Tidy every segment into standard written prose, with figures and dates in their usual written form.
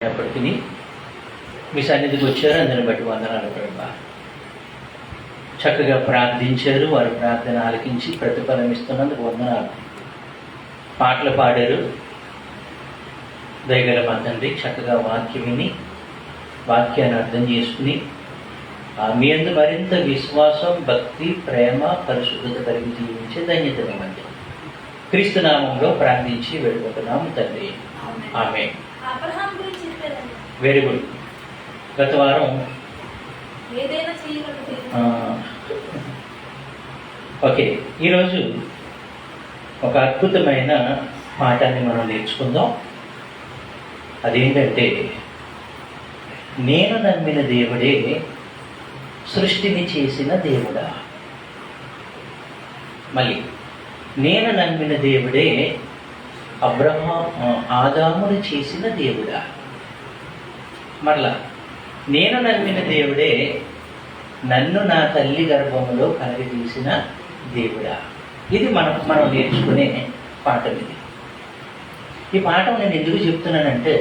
అయినప్పటికీ మీ సన్నిధికి వచ్చారు, అందరిని బట్టి వందనాలు ప్రభా. చక్కగా ప్రార్థించారు, వారి ప్రార్థన ఆలకించి ప్రతిఫలం ఇస్తున్నందుకు వందనాలు. పాటలు పాడారు, దయగల మా తండ్రి. చక్కగా వాక్యం విని వాక్యాన్ని అర్థం చేసుకుని మీ యందు మరింత విశ్వాసం, భక్తి, ప్రేమ, పరిశుద్ధత కలిగి జీవించే ధన్యతనివ్వండి. క్రీస్తు నామంలో ప్రార్థించి వెళ్ళిపోతున్నాము తండ్రి, ఆమె. Very good. గత వారం ఓకే, ఈరోజు ఒక అద్భుతమైన పాఠాన్ని మనం నేర్చుకుందాం. అదేంటంటే, నేను నమ్మిన దేవుడే సృష్టిని చేసిన దేవుడా. మళ్ళీ, నేను నమ్మిన దేవుడే ఆదామును చేసిన దేవుడా. మరలా, నేను నమ్మిన దేవుడే నన్ను నా తల్లి గర్భములో కలగజేసిన దేవుడా. ఇది మనం నేర్చుకునే పాఠం. ఇది ఈ పాఠం నేను ఎందుకు చెప్తున్నానంటే,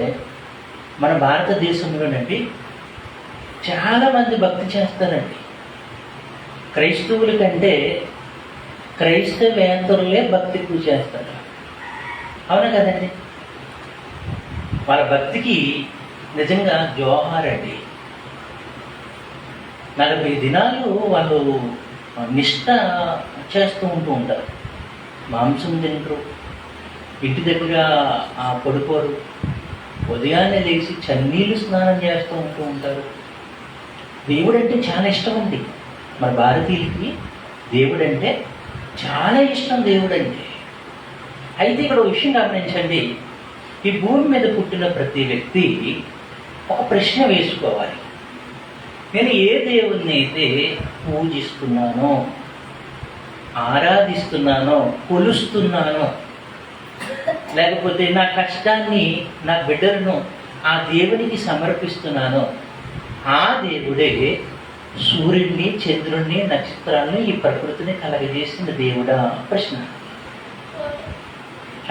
మన భారతదేశంలోనండి చాలామంది భక్తి చేస్తారండి. క్రైస్తవుల కంటే క్రైస్తవేతరులే భక్తి ఎక్కువ చేస్తారు. అవునా కదండి? వాళ్ళ భక్తికి నిజంగా జోహార్ అండి. 40 దినాలు వాళ్ళు నిష్ఠ చేస్తూ ఉంటారు. మాంసం తింటారు, ఇంటి దగ్గర పడుకోరు, ఉదయాన్నే లేచి చన్నీళ్ళు స్నానం చేస్తూ ఉంటారు. దేవుడు అంటే చాలా ఇష్టం అండి. మన భారతీయులకి దేవుడు అంటే చాలా ఇష్టం. దేవుడు అంటే అయితే ఇక్కడ ఒక విషయం గమనించండి. ఈ భూమి మీద పుట్టిన ప్రతి వ్యక్తి ఒక ప్రశ్న వేసుకోవాలి. నేను ఏ దేవుణ్ణి అయితే పూజిస్తున్నానో, ఆరాధిస్తున్నానో, కొలుస్తున్నానో, లేకపోతే నా కష్టాన్ని, నా బిడ్డలను ఆ దేవునికి సమర్పిస్తున్నానో, ఆ దేవుడే సూర్యుడిని, చంద్రుడిని, నక్షత్రాలను, ఈ ప్రకృతిని కలగజేసిన దేవుడా? ప్రశ్న.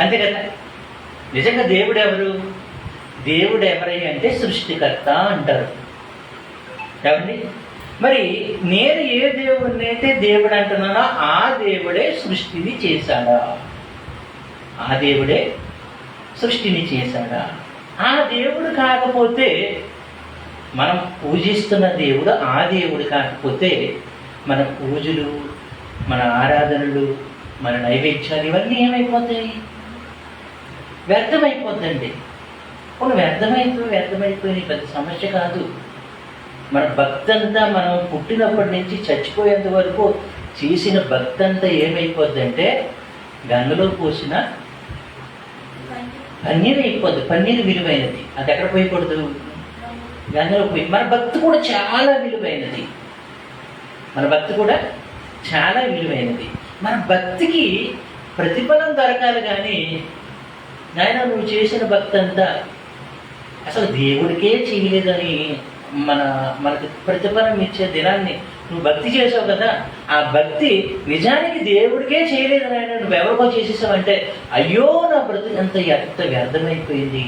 అంతే కదా? నిజంగా దేవుడు ఎవరు? దేవుడు ఎవరై అంటే సృష్టికర్త అంటారు. ఏమండి? మరి నేను ఏ దేవుడిని అయితే దేవుడు అంటున్నానో ఆ దేవుడే సృష్టిని చేశాడా? ఆ దేవుడే సృష్టిని చేశాడా? ఆ దేవుడు కాకపోతే, మనం పూజిస్తున్న దేవుడు ఆ దేవుడు కాకపోతే, మన పూజలు, మన ఆరాధనలు, మన నైవేద్యాలు ఇవన్నీ ఏమైపోతాయి? వ్యర్థమైపోద్దండి. ఇప్పుడు వ్యర్థమైపోయిన పెద్ద సమస్య కాదు. మన భక్తి అంతా, మనం పుట్టినప్పటి నుంచి చచ్చిపోయేంత వరకు చేసిన భక్తి అంతా ఏమైపోద్దంటే గంగలో పోసిన పన్నీరు అయిపోద్ది. పన్నీరు విలువైనది, అది ఎక్కడ పోయకూడదు? గంగలో పోయి. మన భక్తి కూడా చాలా విలువైనది. మన భక్తి కూడా చాలా విలువైనది. మన భక్తికి ప్రతిఫలం దొరకాలి. కానీ నాయన, నువ్వు చేసిన భక్తి అంతా అసలు దేవుడికే చేయలేదని మనకి ప్రతిఫలం ఇచ్చే దినాన్ని నువ్వు భక్తి చేసావు కదా, ఆ భక్తి నిజానికి దేవుడికే చేయలేదు నాయన, నువ్వెవరికో చేసేసావంటే, అయ్యో నా బ్రతుకు ఎంత వ్యర్థమైపోయింది.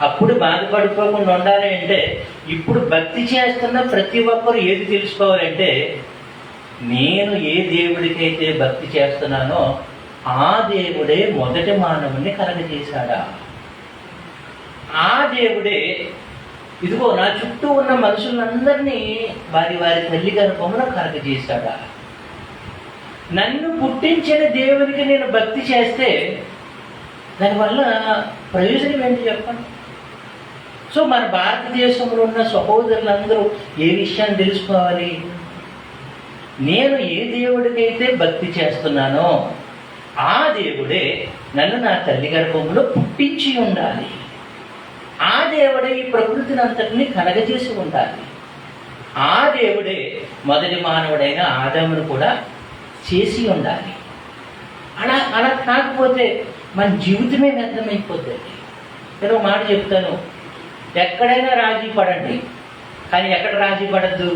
అప్పుడు బాధపడిపోకుండా ఉండాలి అంటే, ఇప్పుడు భక్తి చేస్తున్న ప్రతి ఒక్కరు ఏది తెలుసుకోవాలంటే, నేను ఏ దేవుడికైతే భక్తి చేస్తున్నానో ఆ దేవుడే మొదటి మానవుని కలగజేశాడా? ఆ దేవుడే ఇదిగో నా చుట్టూ ఉన్న మనుషులందరినీ వారి వారి తల్లి గర్భంలో కలగజేశాడా? నన్ను పుట్టించిన దేవునికి నేను భక్తి చేస్తే దానివల్ల ప్రయోజనం ఏంటి చెప్పండి? సో మన భారతదేశంలో ఉన్న సహోదరులందరూ ఏ విషయాన్ని తెలుసుకోవాలి? నేను ఏ దేవుడికైతే భక్తి చేస్తున్నానో ఆ దేవుడే నన్ను నా తల్లి గర్భంలో పుట్టించి ఉండాలి. ఆ దేవుడే ఈ ప్రకృతిని అంతటిని కలగజేసి ఉండాలి. ఆ దేవుడే మొదటి మానవుడైన ఆదామును కూడా చేసి ఉండాలి. అలా కాకపోతే మన జీవితమే వ్యర్థమైపోద్దండి. నేను మాట చెప్తాను, ఎక్కడైనా రాజీ పడండి, కానీ ఎక్కడ రాజీ పడద్దు?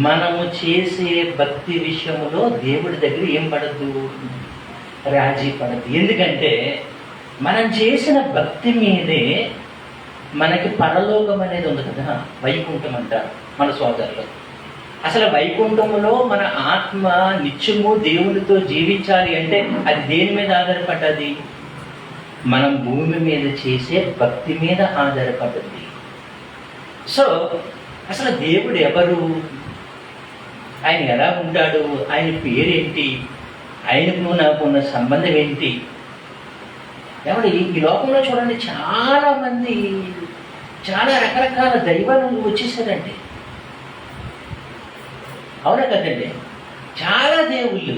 మనము చేసే భక్తి విషయంలో దేవుడి దగ్గర ఏం పడద్దు? రాజీ పడద్దు. ఎందుకంటే మనం చేసిన భక్తి మీదే మనకి పరలోకం అనేది ఉంది కదా, వైకుంఠం అంటారు మన సోదరులు. అసలు వైకుంఠములో మన ఆత్మ నిత్యము దేవునితో జీవించాలి అంటే అది దేని మీద ఆధారపడ్డది? మనం భూమి మీద చేసే భక్తి మీద ఆధారపడ్డది. సో అసలు దేవుడు ఎవరు, ఆయన ఎలా ఉంటాడు, ఆయన పేరేంటి, ఆయనకు నాకు ఉన్న సంబంధం ఏంటి? ఏమంటే ఈ లోకంలో చూడండి, చాలామంది చాలా రకరకాల దైవాలు వచ్చేసారండి. అవునా కదండి? చాలా దేవుళ్ళు.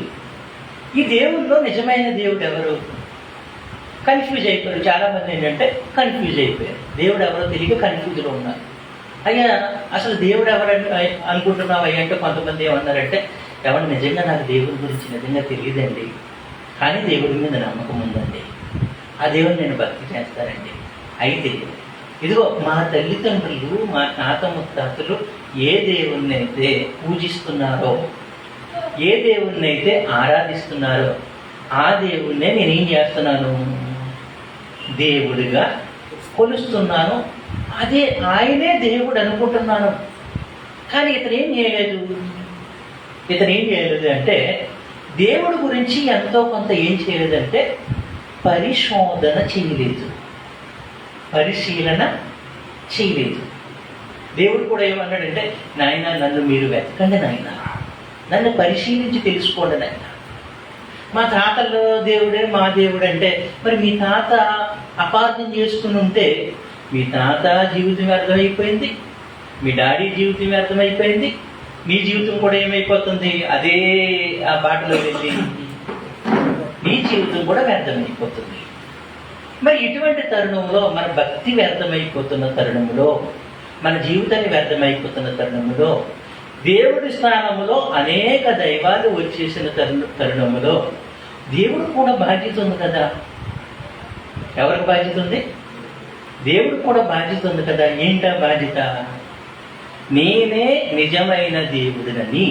ఈ దేవుల్లో నిజమైన దేవుడు ఎవరు? కన్ఫ్యూజ్ అయిపోయారు చాలామంది. ఏంటంటే కన్ఫ్యూజ్ అయిపోయారు, దేవుడు ఎవరో తెలియక కన్ఫ్యూజ్లో ఉన్నారు. అయ్యా అసలు దేవుడు ఎవరు అనుకుంటున్నావు అయ్యా అంటే కొంతమంది ఏమన్నారంటే, ఎవరు నిజంగా నాకు దేవుడి గురించి నిజంగా తెలియదండి, కానీ దేవుడి మీద నమ్మకం ఉందండి, ఆ దేవుడిని నేను భక్తి చేస్తానండి. అయితే ఇదిగో మా తల్లిదండ్రులు, మా తాత ముత్తాతలు ఏ దేవుణ్ణి అయితే పూజిస్తున్నారో, ఏ దేవుణ్ణి అయితే ఆరాధిస్తున్నారో ఆ దేవుణ్ణే నేనేం చేస్తున్నాను, దేవుడిగా కొలుస్తున్నాను, అదే ఆయనే దేవుడు అనుకుంటున్నాను. కానీ ఇతను ఏం చేయలేదు అంటే దేవుడి గురించి ఎంతో కొంత ఏం చేయలేదంటే పరిశోధన చేయలేదు, పరిశీలన చేయలేదు. దేవుడు కూడా ఏమన్నాడంటే, నాయన నన్ను మీరు వెతకండి నాయన, నన్ను పరిశీలించి తెలుసుకోండి నాయన. మా తాతలో దేవుడే మా దేవుడు అంటే మరి మీ తాత అపార్థం చేసుకుని ఉంటే మీ తాత జీవితం వ్యర్థమైపోయింది, మీ డాడీ జీవితం వ్యర్థమైపోయింది, మీ జీవితం కూడా ఏమైపోతుంది, అదే ఆ బాటలో వెళ్ళి నీ జీవితం కూడా వ్యర్థమైపోతుంది. మరి ఇటువంటి తరుణంలో మన భక్తి వ్యర్థమైపోతున్న తరుణంలో, మన జీవితాన్ని వ్యర్థమైపోతున్న తరుణంలో, దేవుడి స్థానంలో అనేక దైవాలు వచ్చేసిన తరుణంలో దేవుడు కూడా బాధ్యత ఉంది కదా. ఎవరికి బాధ్యత ఉంది? దేవుడు కూడా బాధ్యత ఉంది కదా. ఏంటా బాధ్యత? నేనే నిజమైన దేవుడినని,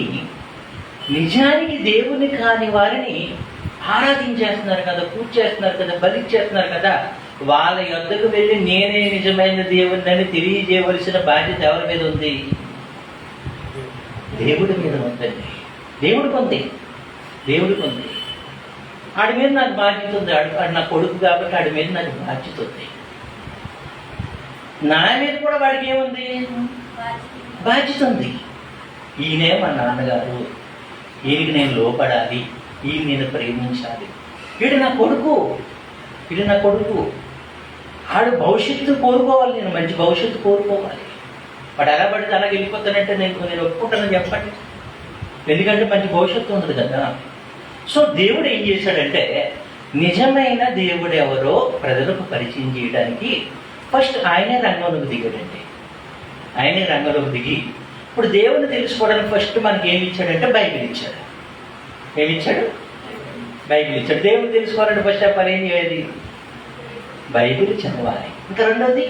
నిజానికి దేవుని కాని వారిని ఆరాధించేస్తున్నారు కదా, పూజ చేస్తున్నారు కదా, బలి చేస్తున్నారు కదా. వాళ్ళ యొద్దకు వెళ్ళి నేనే నిజమైన దేవుడిని తెలియజేయవలసిన బాధ్యత ఎవరి మీద ఉంది? దేవుడి మీద ఉందండి. దేవుడికి ఉంది. ఆడి మీద నాకు బాధ్యత ఉంది. ఆడు నా కొడుకు కాబట్టి ఆడి మీద నాకు బాధ్యత ఉంది. నా మీద కూడా వాడికి ఏముంది? బాధ్యత ఉంది. ఈయనే మా నాన్నగారు, ఈయనకి నేను లోపడాలి, ఈయన నేను ప్రేమించాలి. వీడు నా కొడుకు, ఆడు భవిష్యత్తు కోరుకోవాలి, నేను మంచి భవిష్యత్తు కోరుకోవాలి. వాడు ఎలా పడితే అలాగే వెళ్ళిపోతానంటే నేను ఒప్పుకుంటానని చెప్పండి. ఎందుకంటే మంచి భవిష్యత్తు ఉండదు కదా. సో దేవుడు ఏం చేశాడంటే, నిజమైన దేవుడు ఎవరో ప్రజలకు పరిచయం చేయడానికి ఫస్ట్ ఆయనే రంగంలోకి దిగాడండి. ఆయనే రంగంలోకి దిగి ఇప్పుడు దేవుని తెలుసుకోవడానికి ఫస్ట్ మనకి ఏమి ఇచ్చాడంటే బైబిల్ ఇచ్చాడు. బైబిల్ ఇచ్చాడు. దేవుని తెలుసుకోవాలంటే ఫస్ట్ ఆ పని ఏం చేయాలి? బైబిల్ చదవాలి. ఇంకా రెండోది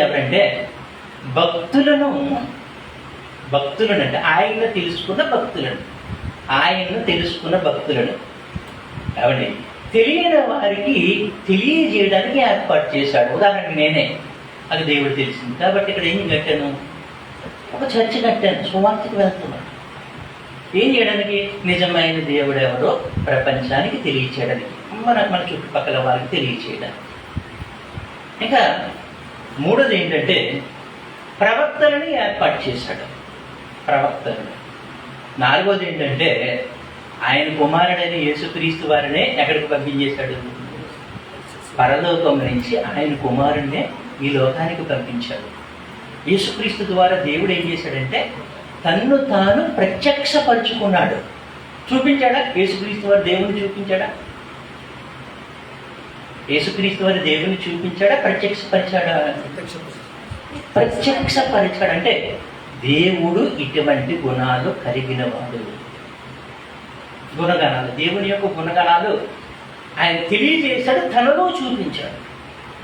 ఎవరంటే భక్తులను అంటే ఆయన్ను తెలుసుకున్న భక్తులను ఏమండి తెలియని వారికి తెలియజేయడానికి ఏర్పాటు చేశాడు. ఉదాహరణకి నేనే, అది దేవుడు తెలిసింది కాబట్టి ఇక్కడ ఏం కట్టాను? ఒక చర్చి కట్టాను, సువార్తకి వెళ్తున్నాను. ఏం చేయడానికి? నిజమైన దేవుడు ఎవరో ప్రపంచానికి తెలియచేయడానికి, మన చుట్టుపక్కల వారికి తెలియచేయడానికి. ఇంకా మూడోది ఏంటంటే ప్రవక్తలని ఏర్పాటు చేశాడు, ప్రవక్తలను. నాలుగోది ఏంటంటే ఆయన కుమారుడైన యేసుక్రీస్తు వారినే ఎక్కడికి పంపించేశాడు? పరలోకం నుంచి ఆయన కుమారుడినే ఈ లోకానికి పంపించాడు. యేసుక్రీస్తు ద్వారా దేవుడు ఏం చేశాడంటే తన్ను తాను ప్రత్యక్షపరుచుకున్నాడు. చూపించాడా? యేసుక్రీస్తు వారు దేవుని చూపించాడా? యేసుక్రీస్తు వారి దేవుని చూపించాడా? ప్రత్యక్షపరిచాడు. అంటే దేవుడు ఇటువంటి గుణాలు కలిగినవాడు. గుణగణాలు, దేవుని యొక్క గుణగణాలు ఆయన తెలియజేశాడు, తనలో చూపించాడు.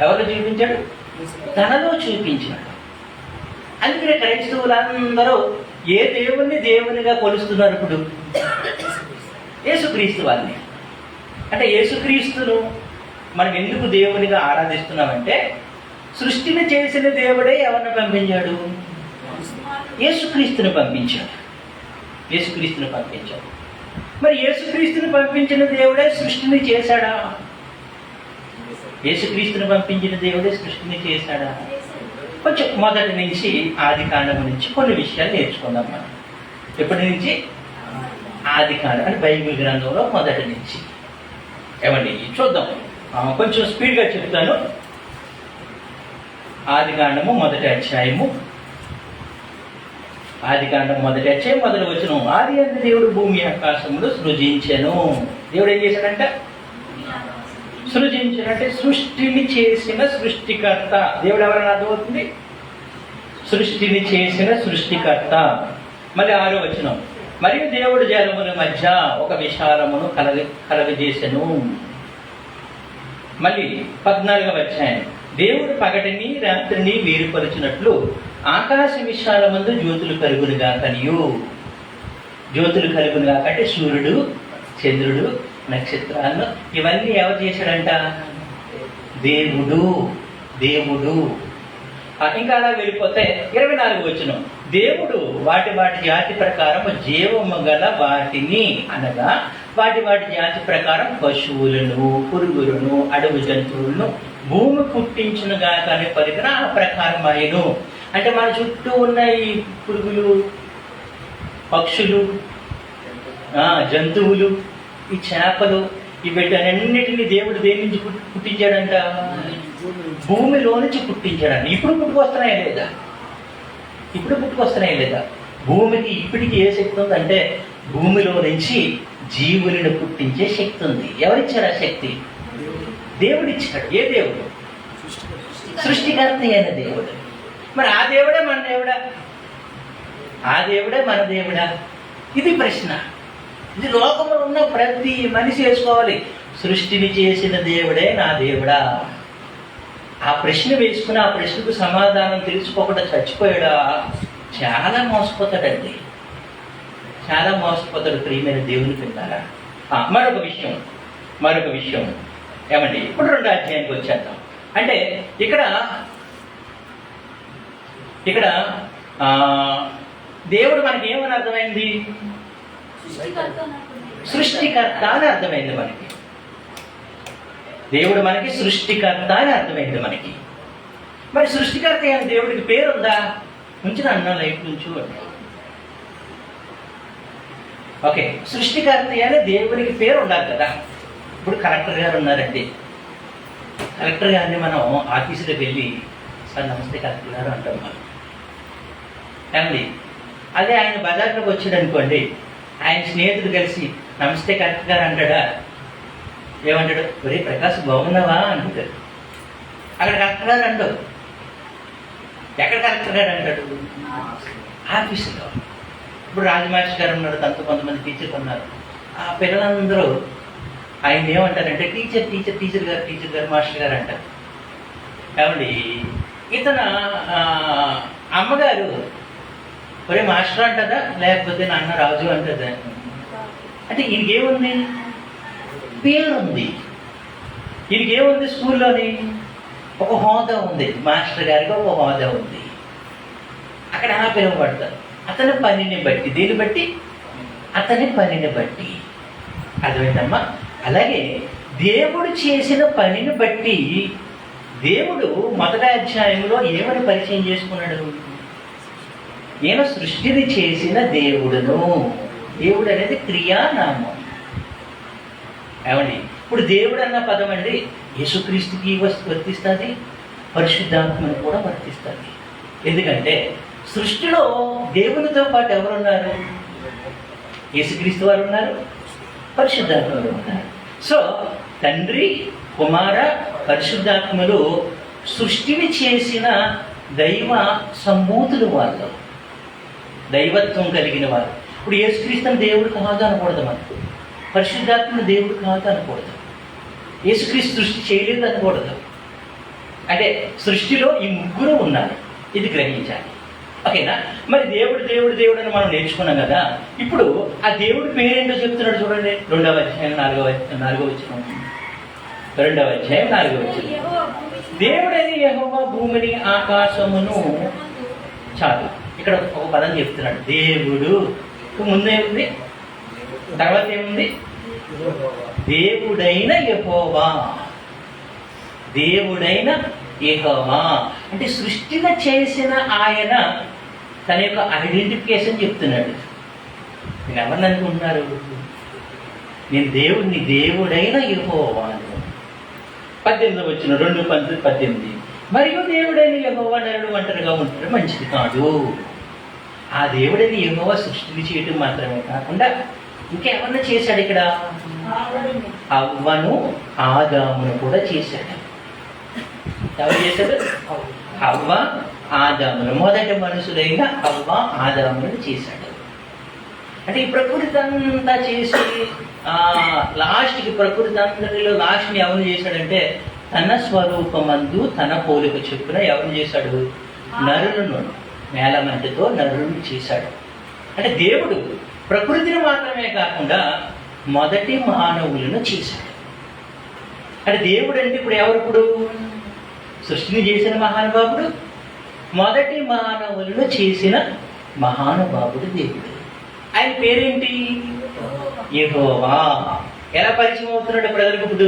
ఎవరు చూపించాడు? తనలో చూపించాడు. అందుకనే క్రైస్తవులందరూ ఏ దేవుణ్ణి దేవునిగా కొలుస్తున్నారు? ఇప్పుడు యేసుక్రీస్తు వారిని. అంటే యేసుక్రీస్తును మనం ఎందుకు దేవునిగా ఆరాధిస్తున్నామంటే సృష్టిని చేసిన దేవుడే ఎవరిని పంపించాడు? యేసుక్రీస్తుని పంపించాడు. యేసుక్రీస్తుని పంపించాడు. మరి యేసుక్రీస్తుని పంపించిన దేవుడే సృష్టిని చేశాడా? యేసుక్రీస్తుని పంపించిన దేవుడే సృష్టిని చేశాడా? కొంచెం మొదటి నుంచి ఆది కాండం నుంచి కొన్ని విషయాలు నేర్చుకుందాం మనం. ఎప్పటి నుంచి? ఆది కాండం అంటే బైబిల్ గ్రంథంలో మొదటి నుంచి. ఏమండి చూద్దాం, కొంచెం స్పీడ్గా చెప్తాను. ఆది కాండము మొదటి అధ్యాయము, ఆది కాండం మొదటి అధ్యాయం మొదటి వచనం. ఆది అందు దేవుడు భూమి ఆకాశములు సృజించెను. దేవుడు ఏం చేశాడంట? సృజించాడంటే సృష్టిని చేసిన సృష్టికర్త. దేవుడు ఎవరైనా అర్థమవుతుంది? సృష్టిని చేసిన సృష్టికర్త. మళ్ళీ 6వ వచనం. మరియు దేవుడు జలముల మధ్య ఒక విశాలమును కలగజేసెను. మళ్ళీ 14వ అధ్యాయం. దేవుడు పగటిని రాత్రిని వేరుపరిచినట్లు ఆకాశ విశాలమందు జ్యోతులు కలుగునుగా కనియు. జ్యోతులు కలుగునుగా అంటే సూర్యుడు, చంద్రుడు, నక్షత్రాలను ఇవన్నీ ఎవరు చేశాడంట? దేవుడు. దేవుడు. ఇంకా అలా వెళ్ళిపోతే 24వ వచనం. దేవుడు వాటి జాతి ప్రకారం జీవము గల వాటిని అనగా వాటి జాతి ప్రకారం పశువులను, పురుగులను, అడవి జంతువులను భూమి పుట్టించునుగా కానీ పరికర ఆ ప్రకారం అయ్యను. అంటే మన చుట్టూ ఉన్న ఈ పురుగులు, పక్షులు, జంతువులు, ఈ చేపలు, ఈ వీటన్నిటిని దేవుడు దేని నుంచి పుట్టించాడంట? భూమిలో నుంచి పుట్టించాడంట. ఇప్పుడు పుట్టుకొస్తున్నాయా లేదా? ఇప్పుడు పుట్టుకొస్తున్నాయా లేదా? భూమికి ఇప్పటికి ఏ శక్తి ఉందంటే భూమిలో నుంచి జీవులను పుట్టించే శక్తి ఉంది. ఎవరిచ్చారు ఆ శక్తి? దేవుడిచ్చాడు. ఏ దేవుడు? సృష్టికర్త అయిన దేవుడు. మరి ఆ దేవుడే మన దేవుడా? ఆ దేవుడే మన దేవుడా? ఇది ప్రశ్న. ఇది లోకంలో ఉన్న ప్రతి మనిషి వేసుకోవాలి. సృష్టిని చేసిన దేవుడే నా దేవుడా? ఆ ప్రశ్న వేసుకుని ఆ ప్రశ్నకు సమాధానం తెలుసుకోకుండా చచ్చిపోయాడా? చాలా మోసపోతాడండి, చాలా మోసపోతాడు. ప్రియమైన దేవుని పిల్లారా, మరొక విషయం ఏమండి, ఇప్పుడు 2వ అధ్యాయానికి వచ్చేద్దాం. అంటే ఇక్కడ దేవుడు మనకి ఏమని అర్థమైంది? సృష్టికర్త అని అర్థమైంది మనకి. దేవుడు మనకి సృష్టికర్త అని అర్థమైంది మనకి. మరి సృష్టికర్త అయిన దేవుడికి పేరుందా? ఉంచిన అన్న లైఫ్ నుంచి ఓకే, సృష్టికర్త అయిన దేవుడికి పేరు ఉండాలి కదా. ఇప్పుడు కలెక్టర్ గారు ఉన్నారండి. కలెక్టర్ గారిని మనం ఆఫీసులోకి వెళ్ళి సార్ నమస్తే కలెక్టర్ గారు అంటాం మనం. ఏమండి, అదే ఆయన బజార్లోకి వచ్చాడు అనుకోండి, ఆయన స్నేహితుడు కలిసి నమస్తే కలెక్టర్ గారు అంటాడా? ఏమంటాడు? ఒరే ప్రకాష్ బాగున్నావా అంటాడు. అక్కడ కలెక్టర్ గారు అంటాడు. ఎక్కడ కలెక్టర్ గారు అంటాడు? ఆఫీసులో. ఇప్పుడు రాజమాస్టర్ గారు ఉన్నారు, తనతో కొంతమంది టీచర్లు ఉన్నారు. ఆ పిల్లలందరూ ఆయన ఏమంటారంటే టీచర్ గారు మాస్టర్ గారు అంటారు. ఏమండి, ఇతను అమ్మగారు ఒరే మాస్టర్ అంటదా, లేకపోతే నాన్న రాజు అంటదా? అంటే ఈయనకేముంది? పేరుంది. ఈయనకేముంది? స్కూల్లోని ఒక హోదా ఉంది. మాస్టర్ గారికి ఒక హోదా ఉంది. అక్కడ ఎలా పిలువబడతారు? అతని పనిని బట్టి. దేని బట్టి? అతని పనిని బట్టి. అర్థమైందమ్మా? అలాగే దేవుడు చేసిన పనిని బట్టి దేవుడు 1వ అధ్యాయంలో ఏమని పరిచయం చేసుకున్నాడు? ఈయన సృష్టిని చేసిన దేవుడును. దేవుడు అనేది క్రియానామం. ఏమండి, ఇప్పుడు దేవుడు అన్న పదం అండి యేసుక్రీస్తుకి వర్తిస్తుంది, పరిశుద్ధాత్మను కూడా వర్తిస్తుంది. ఎందుకంటే సృష్టిలో దేవునితో పాటు ఎవరున్నారు? యేసుక్రీస్తు వారు ఉన్నారు, పరిశుద్ధాత్మలు ఉన్నారు. సో తండ్రి, కుమార, పరిశుద్ధాత్మలు సృష్టిని చేసిన దైవ సంభూతులు వాళ్ళు, దైవత్వం కలిగిన వారు. ఇప్పుడు యేసుక్రీస్తుని దేవుడు కాదు అనకూడదు, మనకు పరిశుద్ధాత్మను దేవుడు కాదు అనకూడదు, యేసుక్రీస్తు సృష్టి చేయలేదు అనకూడదు. అంటే సృష్టిలో ఈ ముగ్గురు ఉన్నారు, ఇది గ్రహించాలి. ఓకేనా? మరి దేవుడు అని మనం నేర్చుకున్నాం కదా. ఇప్పుడు ఆ దేవుడి పేరేంటో చెప్తున్నాడు చూడండి. 2వ అధ్యాయం 4వ వచనం. 2వ అధ్యాయం 4వ వచనం. దేవుడని యెహోవా భూమిని ఆకాశమును చాలు. ఇక్కడ ఒక పదం చెప్తున్నాడు, దేవుడు. ముందే ఉంది, తర్వాత ఏముంది? దేవుడైన యెహోవా. దేవుడైన యెహోవా అంటే సృష్టిని చేసిన ఆయన తన యొక్క ఐడెంటిఫికేషన్ చెప్తున్నాడు. నేను ఎవరిని అనుకుంటున్నారు? నేను దేవుడిని, దేవుడైన యెహోవా. 18వ వచనం, 2:18. మరియు దేవుడైన యెహోవా నరుడు ఒంటరిగా ఉంటాడు మంచిది కాదు. ఆ దేవుడైన యెహోవా సృష్టిని చేయటం మాత్రమే కాకుండా ఇంకేమన్నా చేశాడు. ఇక్కడ హవ్వను ఆదామును కూడా చేశాడు. ఎవరు చేశాడు? హవ్వ ఆదామును, మొదటి మనుషులైన హవ్వ ఆదామును చేశాడు. అంటే ఈ ప్రకృతి అంతా చేసి లాస్ట్కి ప్రకృతి అందరిలో లాస్ట్ని ఎవరు చేశాడంటే తన స్వరూపమందు తన పోలిక చొప్పున ఎవరు చేశాడు? నరులను, మేళమంటతో నరులను చేశాడు. అంటే దేవుడు ప్రకృతిని మాత్రమే కాకుండా మొదటి మానవులను చేశాడు. అంటే దేవుడు అంటే ఇప్పుడు ఎవరు? సృష్టిని చేసిన మహానుభావుడు, మొదటి మానవులను చేసిన మహానుభావుడు దేవుడు. ఆయన పేరేంటి? యెహోవా. ఎలా పరిచయం అవుతున్నాడు ప్రజలకు? ఇప్పుడు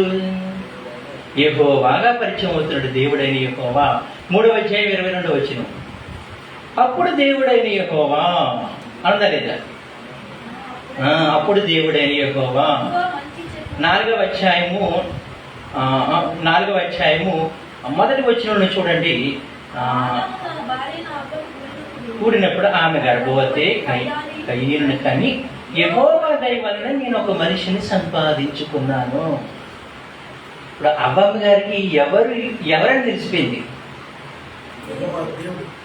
యెహోవాగా పరిచయం అవుతున్నాడు దేవుడైన యెహోవా. 3వ అధ్యాయం 22వ వచనం. అప్పుడు దేవుడైన యెహోవా అందా లేదా? అప్పుడు దేవుడైన యెహోవా. 4వ అధ్యాయము మొదటి వచనంలో చూడండి. కూడినప్పుడు ఆమె గర్భవతి కయీనుని కని యెహోవా దయ వలన నేను ఒక మనిషిని సంపాదించుకున్నాను. ఇప్పుడు అవ్వమ్మ గారికి ఎవరని తెలిసిపోయింది?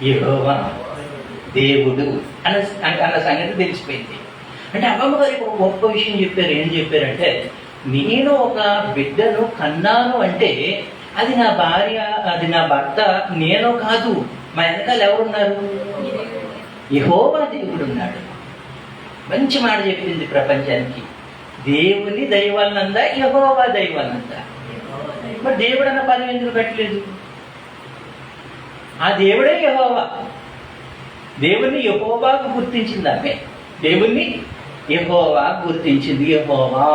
యెహోవా దేవుడు అన్న సంగతి తెలిసిపోయింది. అంటే అవ్వమ్మ గారికి ఒక గొప్ప విషయం చెప్పారు. ఏం చెప్పారంటే, నేను ఒక బిడ్డను కన్నాను అంటే అది నా భార్య, అది నా భర్త, నేను కాదు. మా వెనకాల ఎవరున్నారు? యెహోవా దేవుడు ఉన్నాడు. మంచి మాట చెప్పింది ప్రపంచానికి. దేవుని దైవాలనందా, యెహోవా దైవాలనందా? మరి దేవుడు అన్న పదం ఎందుకు పెట్టలేదు? ఆ దేవుడే యెహోవా. దేవుణ్ణి యెహోవాకు గుర్తించింది ఆమె. దేవుణ్ణి యెహోవా గుర్తించింది, యెహోవా.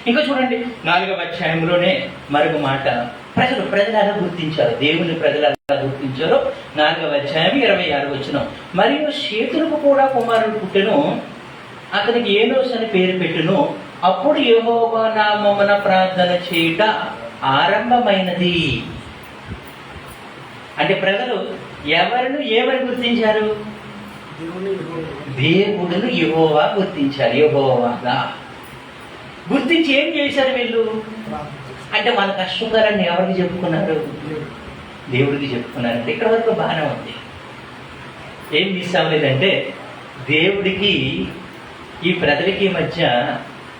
ఇంకా చూడండి 4వ అధ్యాయంలోనే మరొక మాట. ప్రజలు ఎలా గుర్తించారు? దేవుని ప్రజలు ఎలా గుర్తించారో 4వ అధ్యాయం 26వ వచనం. మరియు షేతులకు కూడా కుమారుడు పుట్టెను, అతనికి ఏనోస్ అని పేరు పెట్టును. అప్పుడు యెహోవా నామమున ప్రార్థన చేయుట ఆరంభమైనది. అంటే ప్రజలు ఎవరిని ఏమని గుర్తించారు? దేవుడును యెహోవా గుర్తించారు. యెహోవాగా గుర్తించి ఏం చేశారు వీళ్ళు అంటే, మన కష్టంగారని ఎవరికి చెప్పుకున్నారు? దేవుడికి చెప్పుకున్నారు. అంటే ఇక్కడ వరకు బాగానే ఉంది. ఏం మిస్ అవ్వలేదంటే, దేవుడికి ఈ ప్రజలకి మధ్య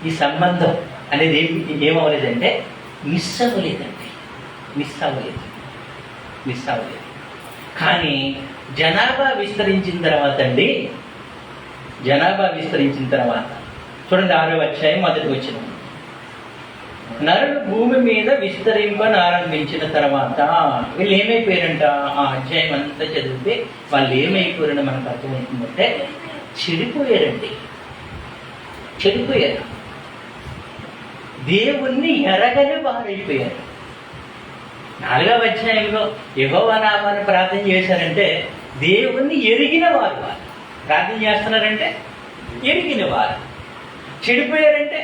ఈ సంబంధం అనేది ఏమవ్వలేదంటే మిస్ అవ్వలేదు. కానీ జనాభా విస్తరించిన తర్వాత చూడండి 6వ అధ్యాయం 1వ వచనం. నరుడు భూమి మీద విస్తరింపనారంభించిన తర్వాత వీళ్ళు ఏమైపోయారంట? ఆ అధ్యాయం అంతా చదివితే వాళ్ళు ఏమైపోయారని మనకు అర్థమవుతుందంటే చెడిపోయారు. దేవుణ్ణి ఎరగని వారైపోయారు. 4వ అధ్యాయంలో యెహోవా నామాన్ని ప్రార్థన చేశారంటే దేవుణ్ణి ఎరిగిన వారు. ప్రార్థన చేస్తున్నారంటే ఎరిగిన వారు. చెడిపోయారంటే